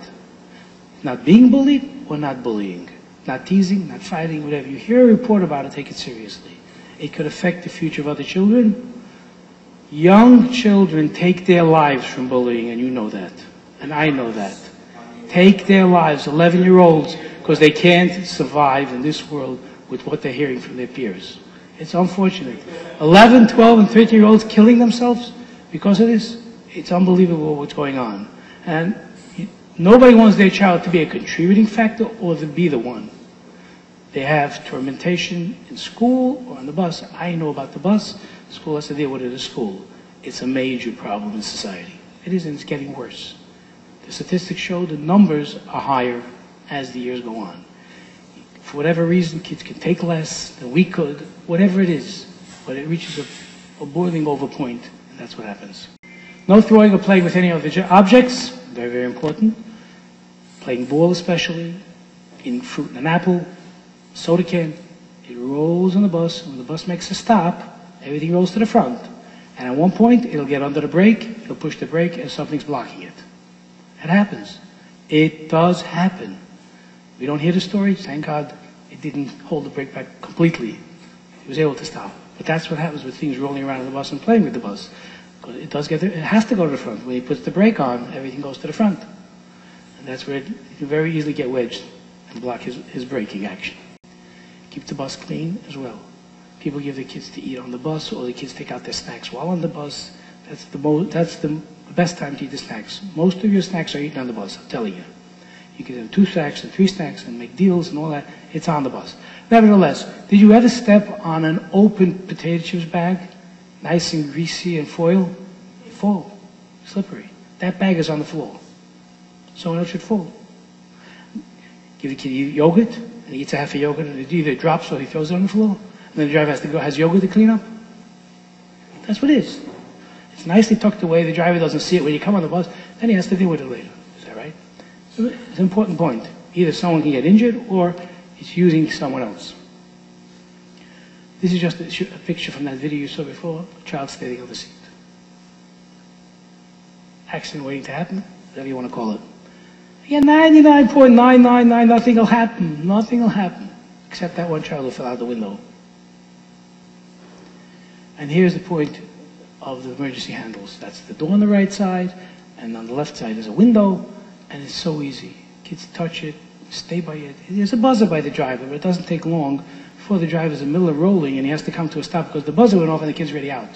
Not being bullied or not bullying. Not teasing, not fighting, whatever. You hear a report about it, take it seriously. It could affect the future of other children. Young children take their lives from bullying, and you know that. And I know that. Take their lives, 11-year-olds, because they can't survive in this world with what they're hearing from their peers. It's unfortunate. 11, 12, and 13-year-olds killing themselves because of this. It's unbelievable what's going on. And nobody wants their child to be a contributing factor or to be the one. They have tormentation in school or on the bus. I know about the bus. School has to deal with it at school. It's a major problem in society. It is, and it's getting worse. The statistics show the numbers are higher as the years go on. For whatever reason, kids can take less than we could, whatever it is, but it reaches a boiling over point, and that's what happens. No throwing or playing with any other objects, very, very important. Playing ball especially, eating fruit and an apple, soda can. It rolls on the bus, and when the bus makes a stop, everything rolls to the front. And at one point, it'll get under the brake, it'll push the brake, and something's blocking it. It happens. It does happen. We don't hear the story, thank God it didn't hold the brake back completely. It was able to stop. But that's what happens with things rolling around on the bus and playing with the bus. But it does get there, it has to go to the front. When he puts the brake on, everything goes to the front. And that's where it can very easily get wedged and block his braking action. Keep the bus clean as well. People give their kids to eat on the bus, or the kids take out their snacks while on the bus. That's the best time to eat the snacks. Most of your snacks are eaten on the bus, I'm telling you. You can have 2 snacks and 3 snacks and make deals and all that. It's on the bus. Nevertheless, did you ever step on an open potato chips bag, nice and greasy and foil? You fall, slippery. That bag is on the floor. Someone else should fall. Give the kid yogurt, and he eats a half a yogurt, and it either drops or he throws it on the floor. And then the driver has yogurt to clean up. That's what it is. It's nicely tucked away. The driver doesn't see it when you come on the bus. Then he has to deal with it later. Is that right? So it's an important point. Either someone can get injured or it's using someone else. This is just a picture from that video you saw before. A child standing on the seat. Accident waiting to happen, whatever you want to call it. Again, 99.999, nothing will happen. Nothing will happen. Except that one child who fell out the window. And here's the point of the emergency handles. That's the door on the right side, and on the left side is a window, and it's so easy. Kids touch it, stay by it. There's a buzzer by the driver, but it doesn't take long before the driver's in the middle of rolling and he has to come to a stop because the buzzer went off and the kid's already out.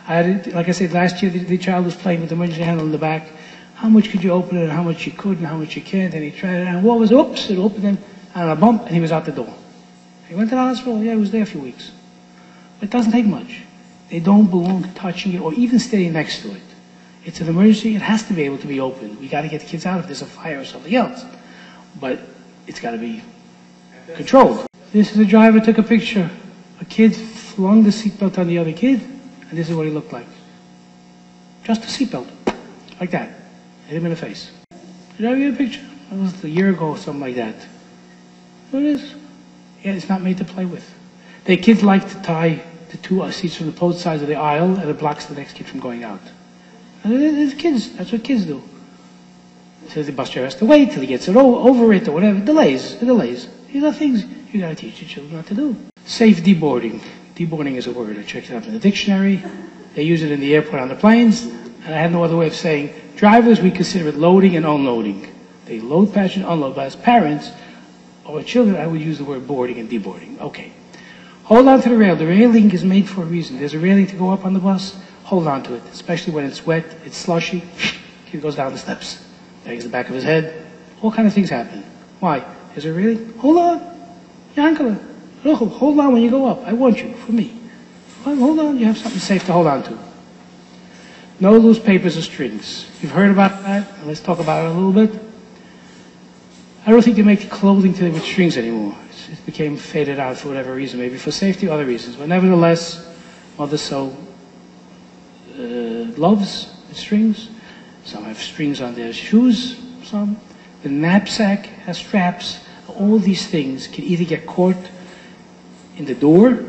Like I said, last year the child was playing with the emergency handle in the back. How much could you open it, and how much you could, and how much you can't, and he tried it, and what was, oops, it opened him on a bump, and he was out the door. He went to the hospital, yeah, he was there a few weeks. But it doesn't take much. They don't belong to touching it or even standing next to it. It's an emergency, it has to be able to be opened. We got to get the kids out if there's a fire or something else. But it's got to be controlled. This is a driver took a picture. A kid flung the seatbelt on the other kid, and this is what he looked like. Just a seatbelt, like that. Hit him in the face. Did I get a picture? That was a year ago or something like that. What it is? Yeah, it's not made to play with. The kids like to tie the 2 seats from the both sides of the aisle, and it blocks the next kid from going out. And it's kids. That's what kids do. So the bus driver has to wait till he gets it over it or whatever. Delays. These are things you got to teach your children not to do. Safe deboarding. Deboarding is a word. I checked it out in the dictionary. They use it in the airport on the planes, and I have no other way of saying drivers. We consider it loading and unloading. They load passengers, unload. But as parents or children, I would use the word boarding and deboarding. Okay. Hold on to the rail. The railing is made for a reason. There's a railing to go up on the bus. Hold on to it, especially when it's wet, it's slushy. Kid goes down the steps. Bangs the back of his head. All kind of things happen. Why? Is there really? Hold on. Yankala. Hold on when you go up. I want you, for me. Hold on. You have something safe to hold on to. No loose papers or strings. You've heard about that. Let's talk about it a little bit. I don't think they make clothing today with strings anymore. It became faded out for whatever reason, maybe for safety or other reasons. But nevertheless, mothers sew gloves with strings. Some have strings on their shoes, some. The knapsack has straps. All these things can either get caught in the door,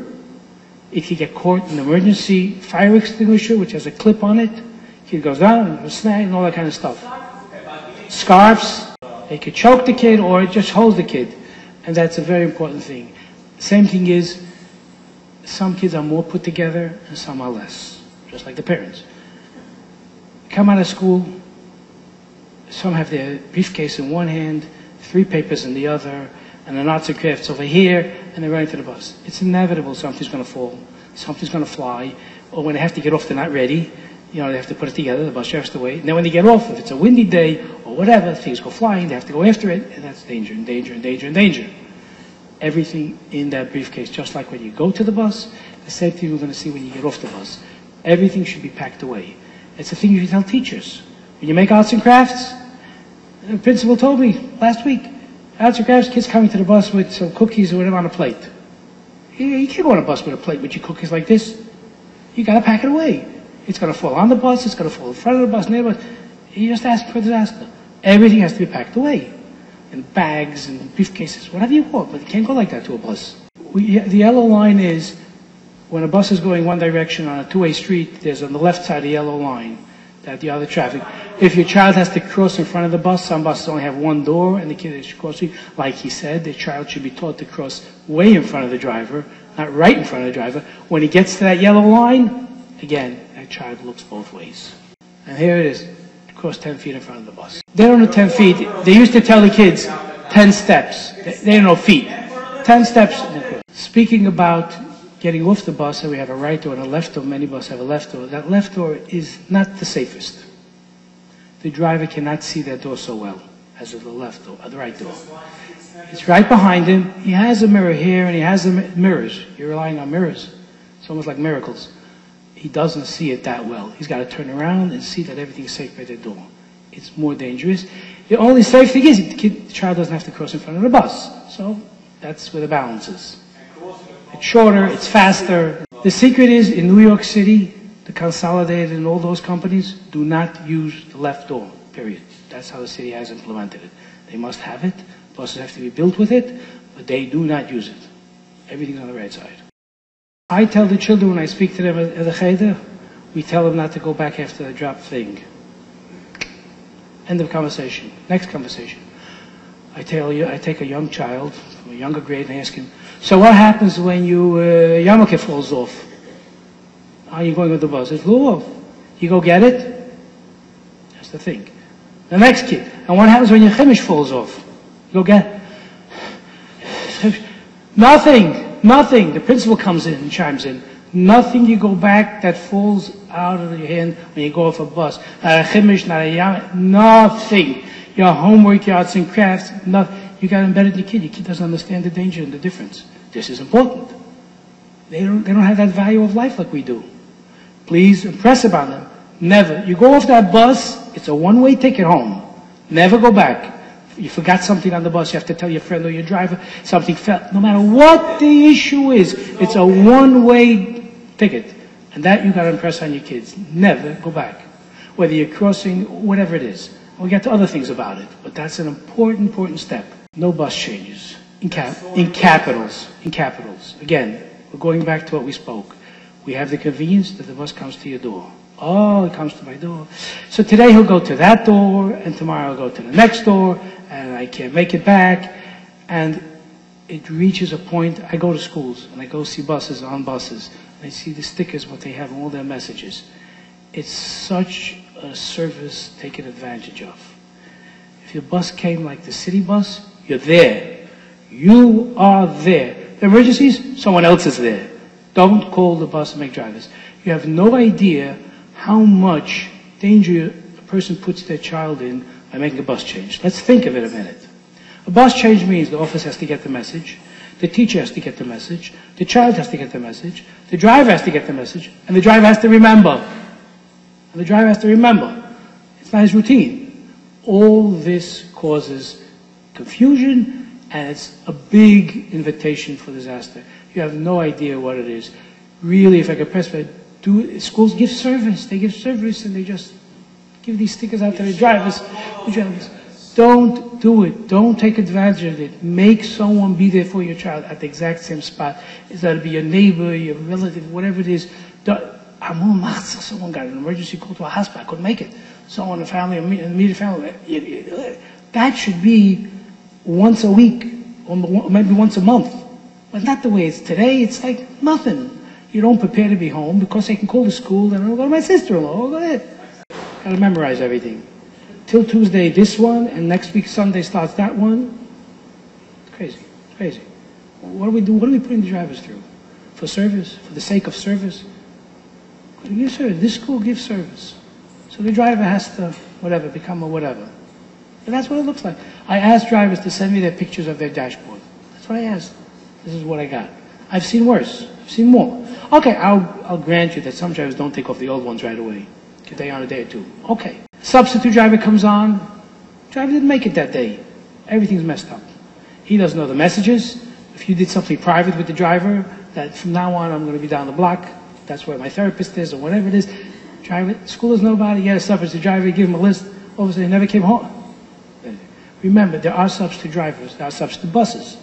it can get caught in an emergency fire extinguisher, which has a clip on it. Kid goes down, and a snag, and all that kind of stuff. Scarves, they could choke the kid, or it just holds the kid. And that's a very important thing. Same thing is, Some kids are more put together and some are less, just like the parents. Come out of school, some have their briefcase in one hand, 3 papers in the other, and an arts and crafts over here, and they're running to the bus. It's inevitable something's going to fall, something's going to fly, or when they have to get off, they're not ready. You know, they have to put it together, the bus driver has to wait. And then when they get off, if it's a windy day or whatever, things go flying, they have to go after it, and that's danger and danger and danger and danger. Everything in that briefcase, just like when you go to the bus, the same thing we're going to see when you get off the bus. Everything should be packed away. It's a thing you tell teachers. When you make arts and crafts, the principal told me last week, arts and crafts, kids coming to the bus with some cookies or whatever on a plate. You can't go on a bus with a plate with your cookies like this. You got to pack it away. It's going to fall on the bus, it's going to fall in front of the bus, near the bus. You just ask for a disaster. Everything has to be packed away. In bags and briefcases, whatever you want, but you can't go like that to a bus. The yellow line is, when a bus is going one direction on a 2-way street, there's on the left side a yellow line, that the other traffic. If your child has to cross in front of the bus, some buses only have one door, and the kid is crossing, like he said, the child should be taught to cross way in front of the driver, not right in front of the driver. When he gets to that yellow line, again, that child looks both ways. And here it is. Cross 10 feet in front of the bus. They don't know 10 feet. They used to tell the kids 10 steps. They don't know feet. 10 steps. Speaking about getting off the bus, and we have a right door and a left door. Many buses have a left door. That left door is not the safest. The driver cannot see that door so well as the left door, the right door. It's right behind him. He has a mirror here and he has the mirrors. You're relying on mirrors. It's almost like miracles. He doesn't see it that well. He's got to turn around and see that everything's safe by the door. It's more dangerous. The only safe thing is the child doesn't have to cross in front of the bus. So that's where the balance is. It's shorter, it's faster. The secret is, in New York City, the Consolidated and all those companies do not use the left door, period. That's how the city has implemented it. They must have it. Buses have to be built with it, but they do not use it. Everything's on the right side. I tell the children when I speak to them at the Cheder, we tell them not to go back after the drop thing. End of conversation. Next conversation. I take a young child from a younger grade and ask him, so what happens when your yarmulke falls off? How are you going with the bus? It flew off. You go get it? That's the thing. The next kid. And what happens when your chemish falls off? You go get it. Nothing. Nothing. The principal comes in and chimes in. Nothing you go back that falls out of your hand when you go off a bus. Not a chimish, not a yam, nothing. Your homework, your arts and crafts, nothing. You got to embed it in your kid. Your kid doesn't understand the danger and the difference. This is important. They don't have that value of life like we do. Please impress upon them. Never. You go off that bus, it's a one-way ticket home. Never go back. You forgot something on the bus, you have to tell your friend or your driver something fell. No matter what the issue is, it's a one-way ticket. And that you got to impress on your kids. Never go back. Whether you're crossing, whatever it is. We'll get to other things about it. But that's an important step. No bus changes. In capitals. Again, we're going back to what we spoke. We have the convenience that the bus comes to your door. Oh, it comes to my door. So today he'll go to that door, and tomorrow he'll go to the next door, and I can't make it back. And it reaches a point, I go to schools, and I go see buses on buses, and I see the stickers, what they have, and all their messages. It's such a service taken advantage of. If your bus came like the city bus, you're there. You are there. The emergencies, someone else is there. Don't call the bus and make drivers. You have no idea how much danger a person puts their child in by making a bus change. Let's think of it a minute. A bus change means the office has to get the message, the teacher has to get the message, the child has to get the message, the driver has to get the message, and the driver has to remember. And the driver has to remember. It's not his routine. All this causes confusion, and it's a big invitation for disaster. You have no idea what it is. Really, if I could press it, schools give service. They give service and they just give these stickers out to the drivers. Don't do it. Don't take advantage of it. Make someone be there for your child at the exact same spot. It's got to be your neighbor, your relative, whatever it is. Someone got an emergency call to a hospital. I couldn't make it. Someone in the family, immediate family. That should be once a week or maybe once a month. But not the way it's today. It's like nothing. You don't prepare to be home because they can call the school and I'll go to my sister-in-law. I'll go ahead. Got to memorize everything. Till Tuesday, this one, and next week Sunday starts that one. It's crazy. It's crazy. What do we do? What are we putting the drivers through? For service? For the sake of service? Give service. This school gives service. So the driver has to, whatever, become a whatever. But that's what it looks like. I asked drivers to send me their pictures of their dashboard. That's what I asked. This is what I got. I've seen worse. I've seen more. Okay, I'll grant you that some drivers don't take off the old ones right away. A day on, a day or two. Okay. Substitute driver comes on. Driver didn't make it that day. Everything's messed up. He doesn't know the messages. If you did something private with the driver, that from now on I'm going to be down the block, that's where my therapist is, or whatever it is. Driver, school is nobody. You had a substitute driver, give him a list. All of a sudden, he never came home. Remember, there are substitute drivers, there are substitute buses.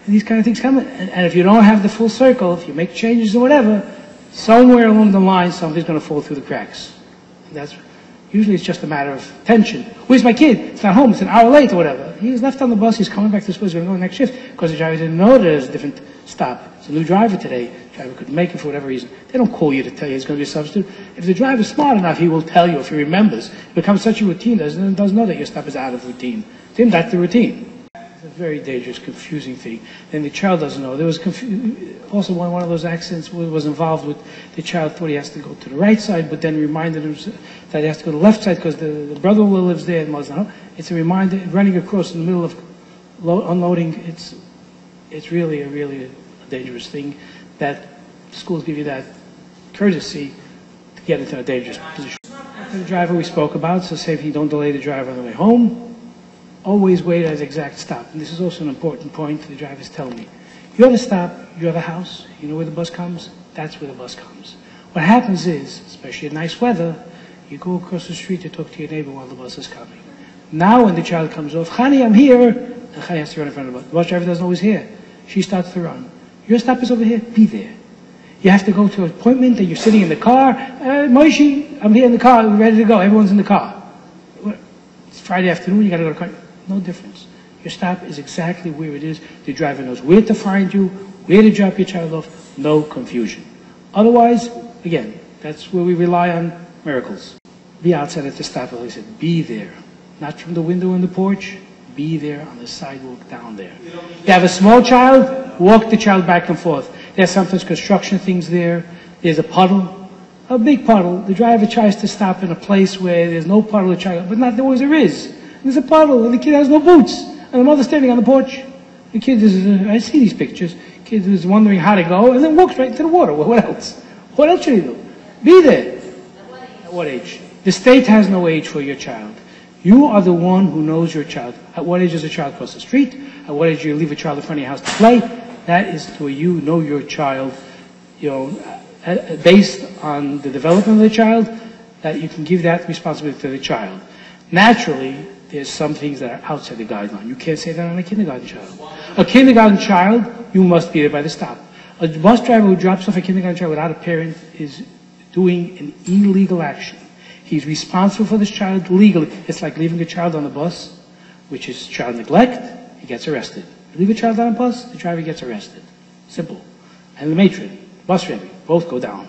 And these kind of things come in. And if you don't have the full circle, if you make changes or whatever, somewhere along the line, something's going to fall through the cracks. And that's usually it's just a matter of tension. Where's my kid? It's not home. It's an hour late or whatever. He was left on the bus. He's coming back to school. He's going to go to the next shift because the driver didn't know there's a different stop. It's a new driver today. The driver couldn't make it for whatever reason. They don't call you to tell you he's going to be a substitute. If the driver's smart enough, he will tell you if he remembers. It becomes such a routine. Doesn't know that your stop is out of routine. To him, that's the routine. It's a very dangerous, confusing thing. And the child doesn't know. There was also one of those accidents was involved with the child thought he has to go to the right side, but then reminded him that he has to go to the left side because the brother-in-law lives there and wasn't. It's a reminder. Running across in the middle of unloading. It's really a dangerous thing. That schools give you that courtesy to get into a dangerous position. The driver we spoke about, so say if you don't delay the driver on the way home. Always wait at the exact stop. And this is also an important point the drivers tell me. You have a stop, you have a house, you know where the bus comes? That's where the bus comes. What happens is, especially in nice weather, you go across the street to talk to your neighbor while the bus is coming. Now when the child comes off, Khani, I'm here, and Khani has to run in front of the bus. The bus driver doesn't always hear. She starts to run. Your stop is over here, be there. You have to go to an appointment and you're sitting in the car. Moishi, I'm here in the car, we're ready to go, everyone's in the car. It's Friday afternoon, you got to go to the car. No difference. Your stop is exactly where it is. The driver knows where to find you, where to drop your child off. No confusion. Otherwise, again, that's where we rely on miracles. Be outside at the stop, like I said, be there. Not from the window on the porch, be there on the sidewalk down there. You have a small child, walk the child back and forth. There's sometimes construction things there. There's a puddle, a big puddle. The driver tries to stop in a place where there's no puddle, the child, but not always there is. There's a puddle, and the kid has no boots, and the mother's standing on the porch. The kid is, I see these pictures, kid is wondering how to go, and then walks right into the water. Well, what else? What else should he do? Be there. At what age? The state has no age for your child. You are the one who knows your child. At what age does a child cross the street? At what age do you leave a child in front of your house to play? That is where you know your child, based on the development of the child, that you can give that responsibility to the child. Naturally, there's some things that are outside the guideline. You can't say that on a kindergarten child. A kindergarten child, you must be there by the stop. A bus driver who drops off a kindergarten child without a parent is doing an illegal action. He's responsible for this child legally. It's like leaving a child on the bus, which is child neglect, he gets arrested. You leave a child on a bus, the driver gets arrested. Simple. And the matron, bus driver, both go down.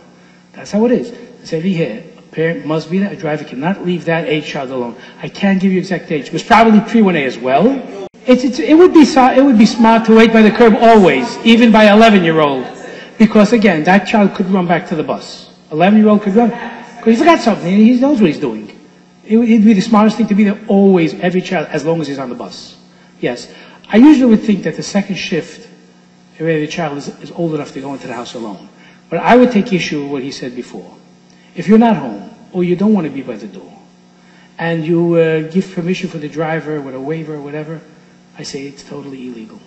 That's how it is. It's every here. Parent must be there. A driver cannot leave that age child alone. I can't give you exact age. It was probably pre-1A as well. It would be smart to wait by the curb always, even by 11-year-old, because again, that child could run back to the bus. 11-year-old could run because he forgot something. He knows what he's doing. It'd be the smartest thing to be there always, every child, as long as he's on the bus. Yes, I usually would think that the second shift, where the child is old enough to go into the house alone. But I would take issue with what he said before. If you're not home, or you don't want to be by the door, and you give permission for the driver with a waiver or whatever, I say it's totally illegal.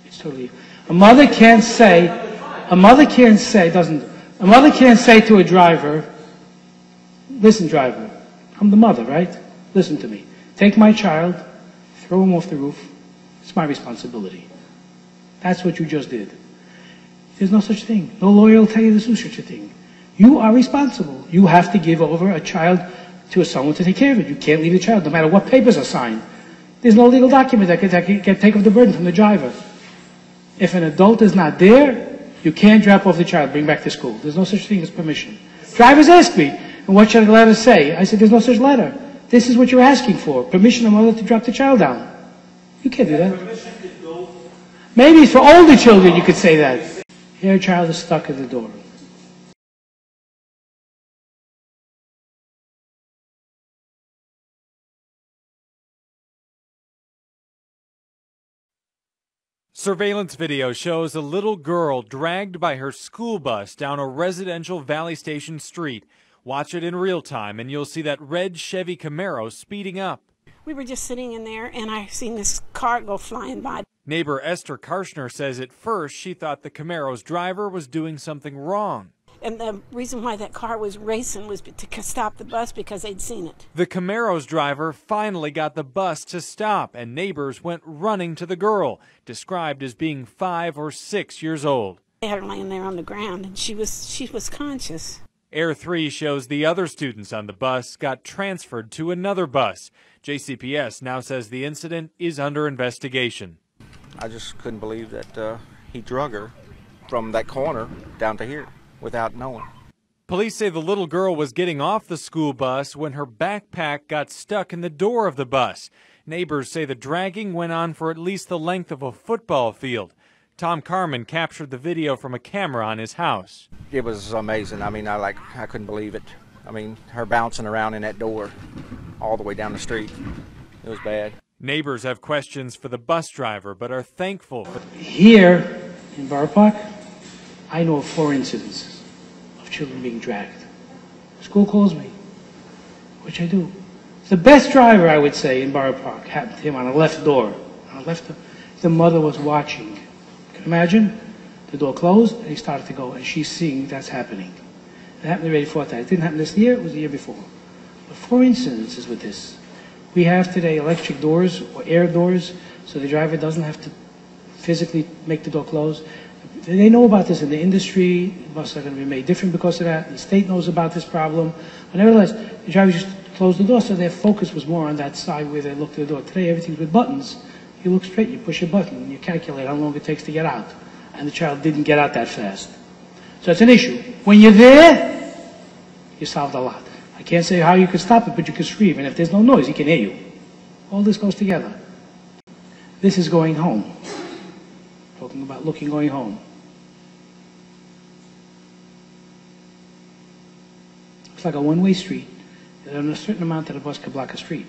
It's totally. A mother can't say to a driver, listen, driver, I'm the mother, right? Listen to me. Take my child, throw him off the roof. It's my responsibility. That's what you just did. There's no such thing. No lawyer will tell you there's no such a thing. You are responsible. You have to give over a child to someone to take care of it. You can't leave the child, no matter what papers are signed. There's no legal document that can take off the burden from the driver. If an adult is not there, you can't drop off the child, bring back to school. There's no such thing as permission. Drivers ask me, and what should the letter say? I said, there's no such letter. This is what you're asking for, permission of mother to drop the child down. You can't do that. Maybe for older children you could say that. Here a child is stuck at the door. Surveillance video shows a little girl dragged by her school bus down a residential Valley Station street. Watch it in real time and you'll see that red Chevy Camaro speeding up. We were just sitting in there and I seen this car go flying by. Neighbor Esther Karshner says at first she thought the Camaro's driver was doing something wrong. And the reason why that car was racing was to stop the bus because they'd seen it. The Camaro's driver finally got the bus to stop and neighbors went running to the girl, described as being 5 or 6 years old. They had her laying there on the ground and she was conscious. Air 3 shows the other students on the bus got transferred to another bus. JCPS now says the incident is under investigation. I just couldn't believe that he drug her from that corner down to here without knowing. Police say the little girl was getting off the school bus when her backpack got stuck in the door of the bus. Neighbors say the dragging went on for at least the length of a football field. Tom Carmen captured the video from a camera on his house. It was amazing. I mean, I couldn't believe it. I mean, her bouncing around in that door all the way down the street. It was bad. Neighbors have questions for the bus driver, but are thankful for... Here in Borough Park, I know of 4 incidences of children being dragged. School calls me, which I do. The best driver, I would say, in Borough Park happened to him on the left door. On the left door. The mother was watching. Can you imagine? The door closed, and he started to go, and she's seeing that's happening. It happened already 4 times. It didn't happen this year, it was the year before. But 4 incidences with this. We have today electric doors or air doors, so the driver doesn't have to physically make the door close. They know about this in the industry. Buses are going to be made different because of that. The state knows about this problem. But nevertheless, the driver just closed the door, so their focus was more on that side where they look to the door. Today, everything's with buttons. You look straight, you push a button, and you calculate how long it takes to get out. And the child didn't get out that fast. So it's an issue. When you're there, you solved a lot. I can't say how you can stop it, but you can scream. And if there's no noise, he can hear you. All this goes together. This is going home. Talking about looking going home. It's like a one-way street. There's a certain amount that a bus could block a street.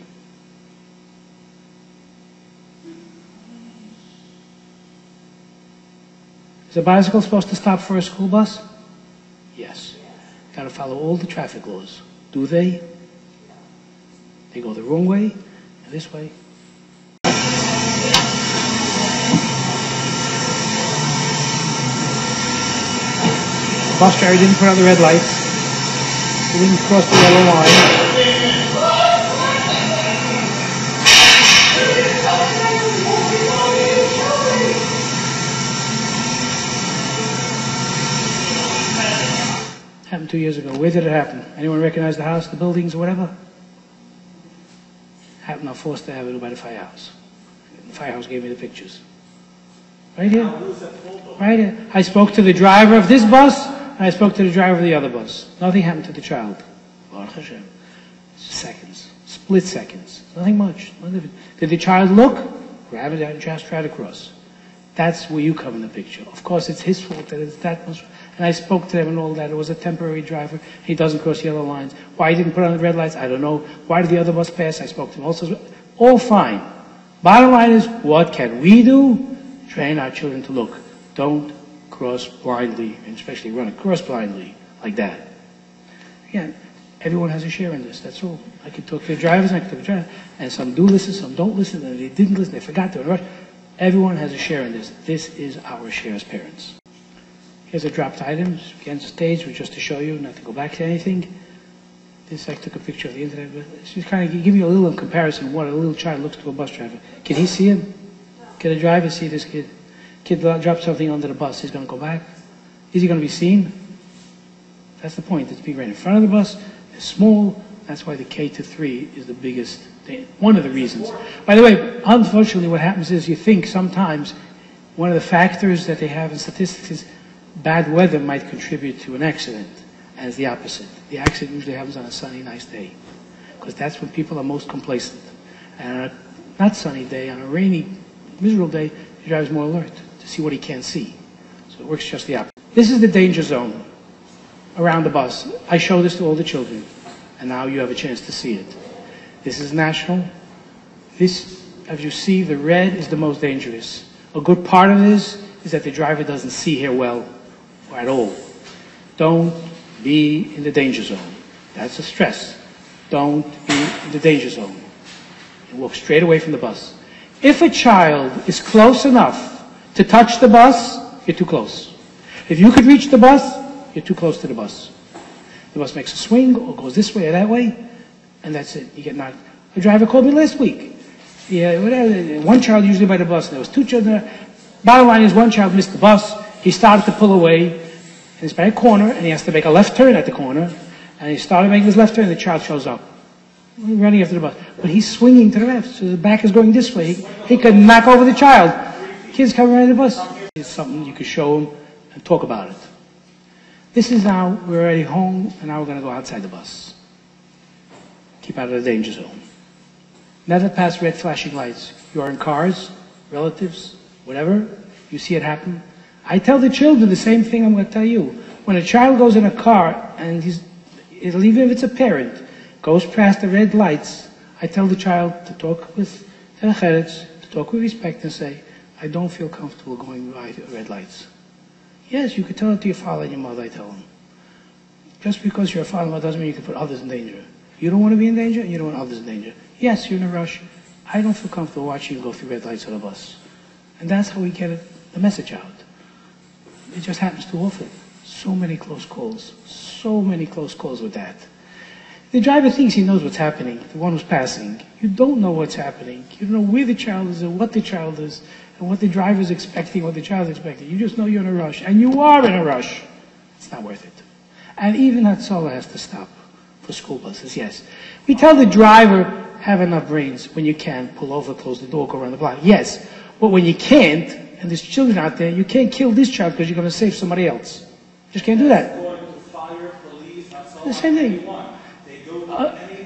Is a bicycle supposed to stop for a school bus? Yes. Got to follow all the traffic laws. Do they? They go the wrong way and this way. Bus driver didn't put on the red lights. He didn't cross the yellow line. Happened 2 years ago. Where did it happen? Anyone recognize the house, the buildings, or whatever? Happened on Foster Avenue by the firehouse. The firehouse gave me the pictures. Right here. Right here. I spoke to the driver of this bus, and I spoke to the driver of the other bus. Nothing happened to the child. Baruch Hashem. Seconds. Split seconds. Nothing much. Did the child look? Grab it out and just try to cross. That's where you come in the picture. Of course, it's his fault that it's that much. And I spoke to them and all that. It was a temporary driver. He doesn't cross yellow lines. Why he didn't put on the red lights, I don't know. Why did the other bus pass? I spoke to him also. All fine. Bottom line is, what can we do? Train our children to look. Don't cross blindly, and especially run across blindly like that. Again, everyone has a share in this. That's all. I could talk to the drivers, I could talk to the drivers. And some do listen, some don't listen, and they didn't listen, they forgot to rush. Everyone has a share in this. This is our share as parents. Here's a dropped item, again stage, just to show you, not to go back to anything. This I took a picture of the internet, but it's just kind of give you a little comparison of what a little child looks to a bus driver. Can he see him? Can a driver see this kid? Kid drops something under the bus, he's going to go back? Is he going to be seen? That's the point. It's being right in front of the bus. It's small. That's why the K-3 is the biggest thing. One of the reasons. By the way, unfortunately what happens is you think sometimes One of the factors that they have in statistics is bad weather might contribute to an accident, and it's the opposite. The accident usually happens on a sunny, nice day, because that's when people are most complacent. And on a not sunny day, on a rainy, miserable day, the driver's more alert to see what he can't see. So it works just the opposite. This is the danger zone around the bus. I show this to all the children, and now you have a chance to see it. This is national. This, as you see, the red is the most dangerous. A good part of this is that the driver doesn't see here well or at all. Don't be in the danger zone. That's a stress. Don't be in the danger zone. And walk straight away from the bus. If a child is close enough to touch the bus, you're too close. If you could reach the bus, you're too close to the bus. The bus makes a swing or goes this way or that way, and that's it. You get knocked. A driver called me last week. Yeah, one child usually by the bus, and there was two children there. Bottom line is one child missed the bus. He started to pull away, and it's by a corner, and he has to make a left turn at the corner. And he started making his left turn, and the child shows up, running after the bus. But he's swinging to the left, so the back is going this way. He could knock over the child. Kids coming right at the bus. It's something you could show them and talk about it. This is now, we're already home, and now we're going to go outside the bus. Keep out of the danger zone. Never pass red flashing lights. You are in cars, relatives, whatever, you see it happen. I tell the children the same thing I'm going to tell you. When a child goes in a car, and even if it's a parent, goes past the red lights, I tell the child to talk with the Cheretz, to talk with respect and say, I don't feel comfortable going by the red lights. Yes, you could tell it to your father and your mother, I tell them. Just because you're a father and mother doesn't mean you can put others in danger. You don't want to be in danger, and you don't want others in danger. Yes, you're in a rush. I don't feel comfortable watching you go through red lights on a bus. And that's how we get the message out. It just happens too often. So many close calls. So many close calls with that. The driver thinks he knows what's happening, the one who's passing. You don't know what's happening. You don't know where the child is and what the child is and what the driver is expecting, what the child is expecting. You just know you're in a rush. And you are in a rush. It's not worth it. And even Hatzalah has to stop for school buses, yes. We tell the driver, have enough brains. When you can, pull over, close the door, go around the block. Yes. But when you can't, and there's children out there, you can't kill this child because you're going to save somebody else. You just can't do that. The same thing.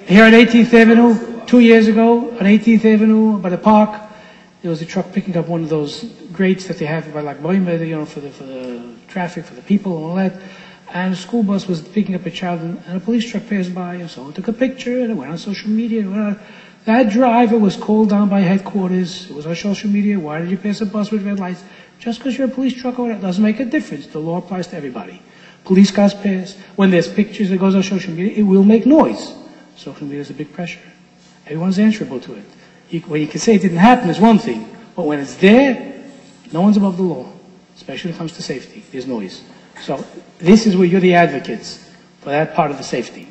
Here on 18th Avenue, 2 years ago, on 18th Avenue, by the park, there was a truck picking up one of those grates that they have by like Boime, you know, for the traffic, for the people and all that. And a school bus was picking up a child, and a police truck passed by, and someone took a picture, and it went on social media. And went on. That driver was called down by headquarters. It was on social media. Why did you pass a bus with red lights? Just because you're a police truck or that doesn't make a difference. The law applies to everybody. Police cars pass. When there's pictures that goes on social media, it will make noise. Social media is a big pressure. Everyone's answerable to it. When you can say it didn't happen is one thing, but when it's there, no one's above the law, especially when it comes to safety. There's noise. So this is where you're the advocates for that part of the safety.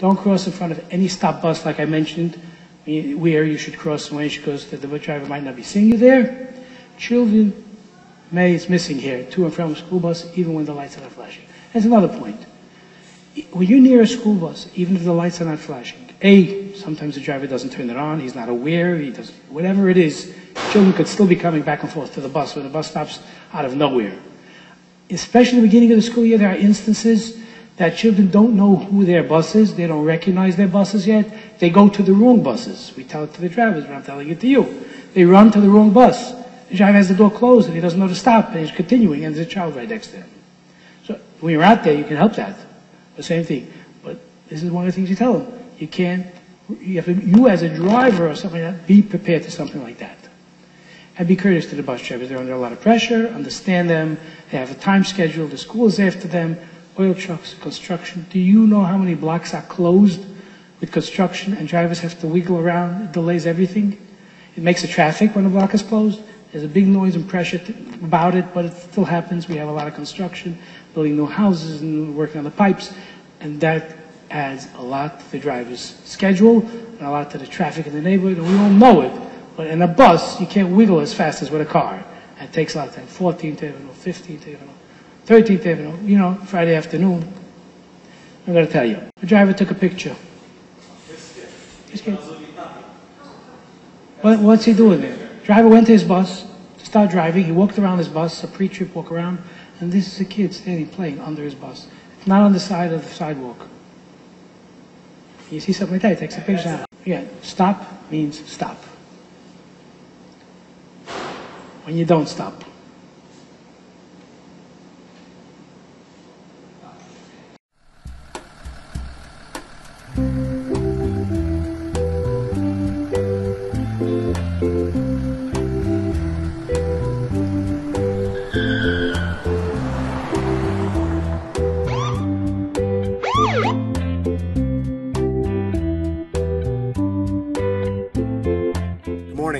Don't cross in front of any stop bus, like I mentioned, where you should cross and when you should cross, that the driver might not be seeing you there. Children, it's missing here, to and from a school bus, even when the lights are not flashing. That's another point. When you're near a school bus, even if the lights are not flashing, sometimes the driver doesn't turn it on, he's not aware, he doesn't, whatever it is, children could still be coming back and forth to the bus when the bus stops out of nowhere. Especially at the beginning of the school year, there are instances that children don't know who their bus is, they don't recognize their buses yet, they go to the wrong buses. We tell it to the drivers, but I'm telling it to you. They run to the wrong bus. The driver has the door closed and he doesn't know to stop, and he's continuing, and there's a child right next to him. So when you're out there, you can help that. The same thing. But this is one of the things you tell them. You as a driver or something like that, be prepared to something like that. And be courteous to the bus drivers. They're under a lot of pressure, understand them, they have a time schedule, the school is after them, oil trucks, construction. Do you know how many blocks are closed with construction and drivers have to wiggle around? It delays everything. It makes the traffic when the block is closed. There's a big noise and pressure about it, but it still happens. We have a lot of construction, building new houses and working on the pipes, and that adds a lot to the driver's schedule and a lot to the traffic in the neighborhood, and we all know it. But in a bus, you can't wiggle as fast as with a car. It takes a lot of time. 14th Avenue, 15th Avenue, 13th Avenue, you know, Friday afternoon. I'm going to tell you. The driver took a picture. What's he doing there? Driver went to his bus to start driving. He walked around his bus, a pre-trip walk around, and this is a kid standing playing under his bus. It's not on the side of the sidewalk. You see something like that, it takes a picture out. Again, stop means stop. When you don't stop.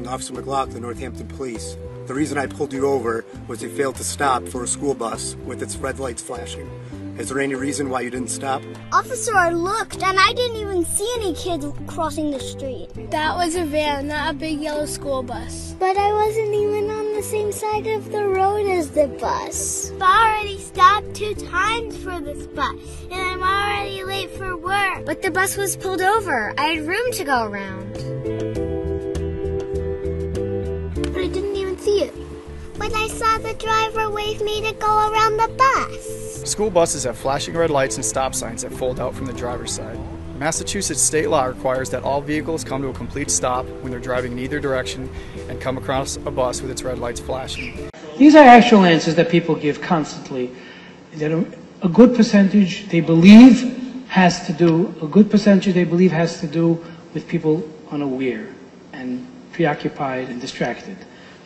Officer McLaughlin, Northampton Police. The reason I pulled you over was you failed to stop for a school bus with its red lights flashing. Is there any reason why you didn't stop? Officer, I looked and I didn't even see any kids crossing the street. That was a van, not a big yellow school bus. But I wasn't even on the same side of the road as the bus. I already stopped 2 times for this bus, and I'm already late for work. But the bus was pulled over. I had room to go around. But I didn't even see it. But I saw the driver wave me to go around the bus. School buses have flashing red lights and stop signs that fold out from the driver's side. Massachusetts state law requires that all vehicles come to a complete stop when they're driving in either direction and come across a bus with its red lights flashing. These are actual answers that people give constantly. That a good percentage they believe has to do with people unaware and preoccupied and distracted.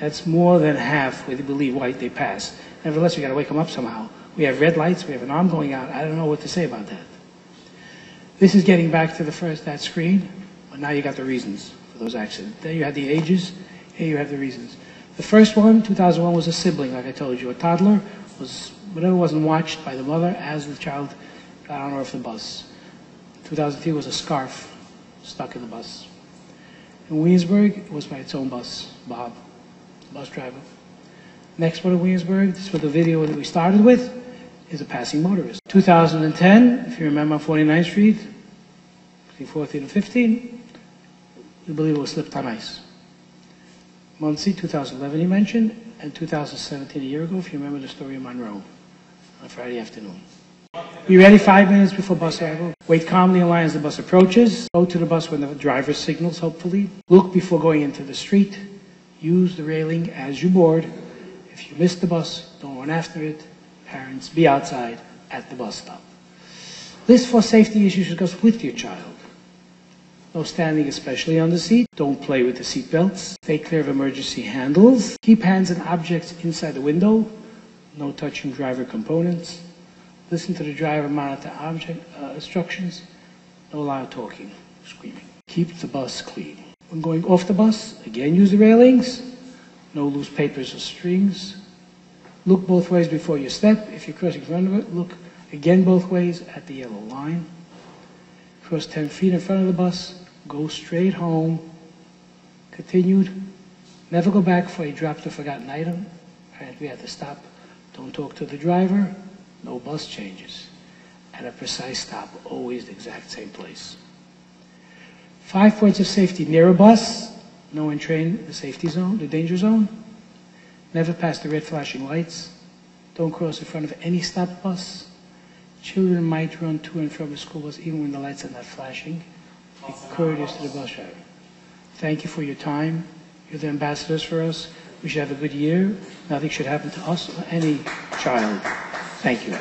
That's more than half where they believe why they pass. Nevertheless, we got to wake them up somehow. We have red lights, we have an arm going out. I don't know what to say about that. This is getting back to that screen, but now you got the reasons for those accidents. There you had the ages, here you have the reasons. The first one, 2001, was a sibling, like I told you. A toddler wasn't watched by the mother as the child got on or off the bus. 2003 was a scarf stuck in the bus. In Williamsburg, it was by its own bus, Bob, the bus driver. Next one in Williamsburg, this was the video that we started with, is a passing motorist. 2010, if you remember, on 49th Street, between 14 and 15, we believe it was slipped on ice. Muncie, 2011 he mentioned, and 2017, a year ago, if you remember the story of Monroe, on a Friday afternoon. Be ready 5 minutes before bus arrival. Wait calmly in line as the bus approaches. Go to the bus when the driver signals, hopefully. Look before going into the street. Use the railing as you board. If you miss the bus, don't run after it. Parents, be outside at the bus stop. List for safety issues that goes with your child. No standing, especially on the seat. Don't play with the seat belts. Stay clear of emergency handles. Keep hands and objects inside the window. No touching driver components. Listen to the driver monitor instructions. No loud talking, screaming. Keep the bus clean. When going off the bus, again use the railings. No loose papers or strings. Look both ways before you step. If you're crossing in front of it, look again both ways at the yellow line. Cross 10 feet in front of the bus. Go straight home. Continued. Never go back for a dropped or forgotten item. We had to stop. Don't talk to the driver. No bus changes. At a precise stop, always the exact same place. 5 points of safety near a bus. No entry in the safety zone, the danger zone. Never pass the red flashing lights. Don't cross in front of any stopped bus. Children might run to and from the school bus even when the lights are not flashing. Be courteous to the bus driver. Thank you for your time. You're the ambassadors for us. We should have a good year. Nothing should happen to us or any child. Thank you.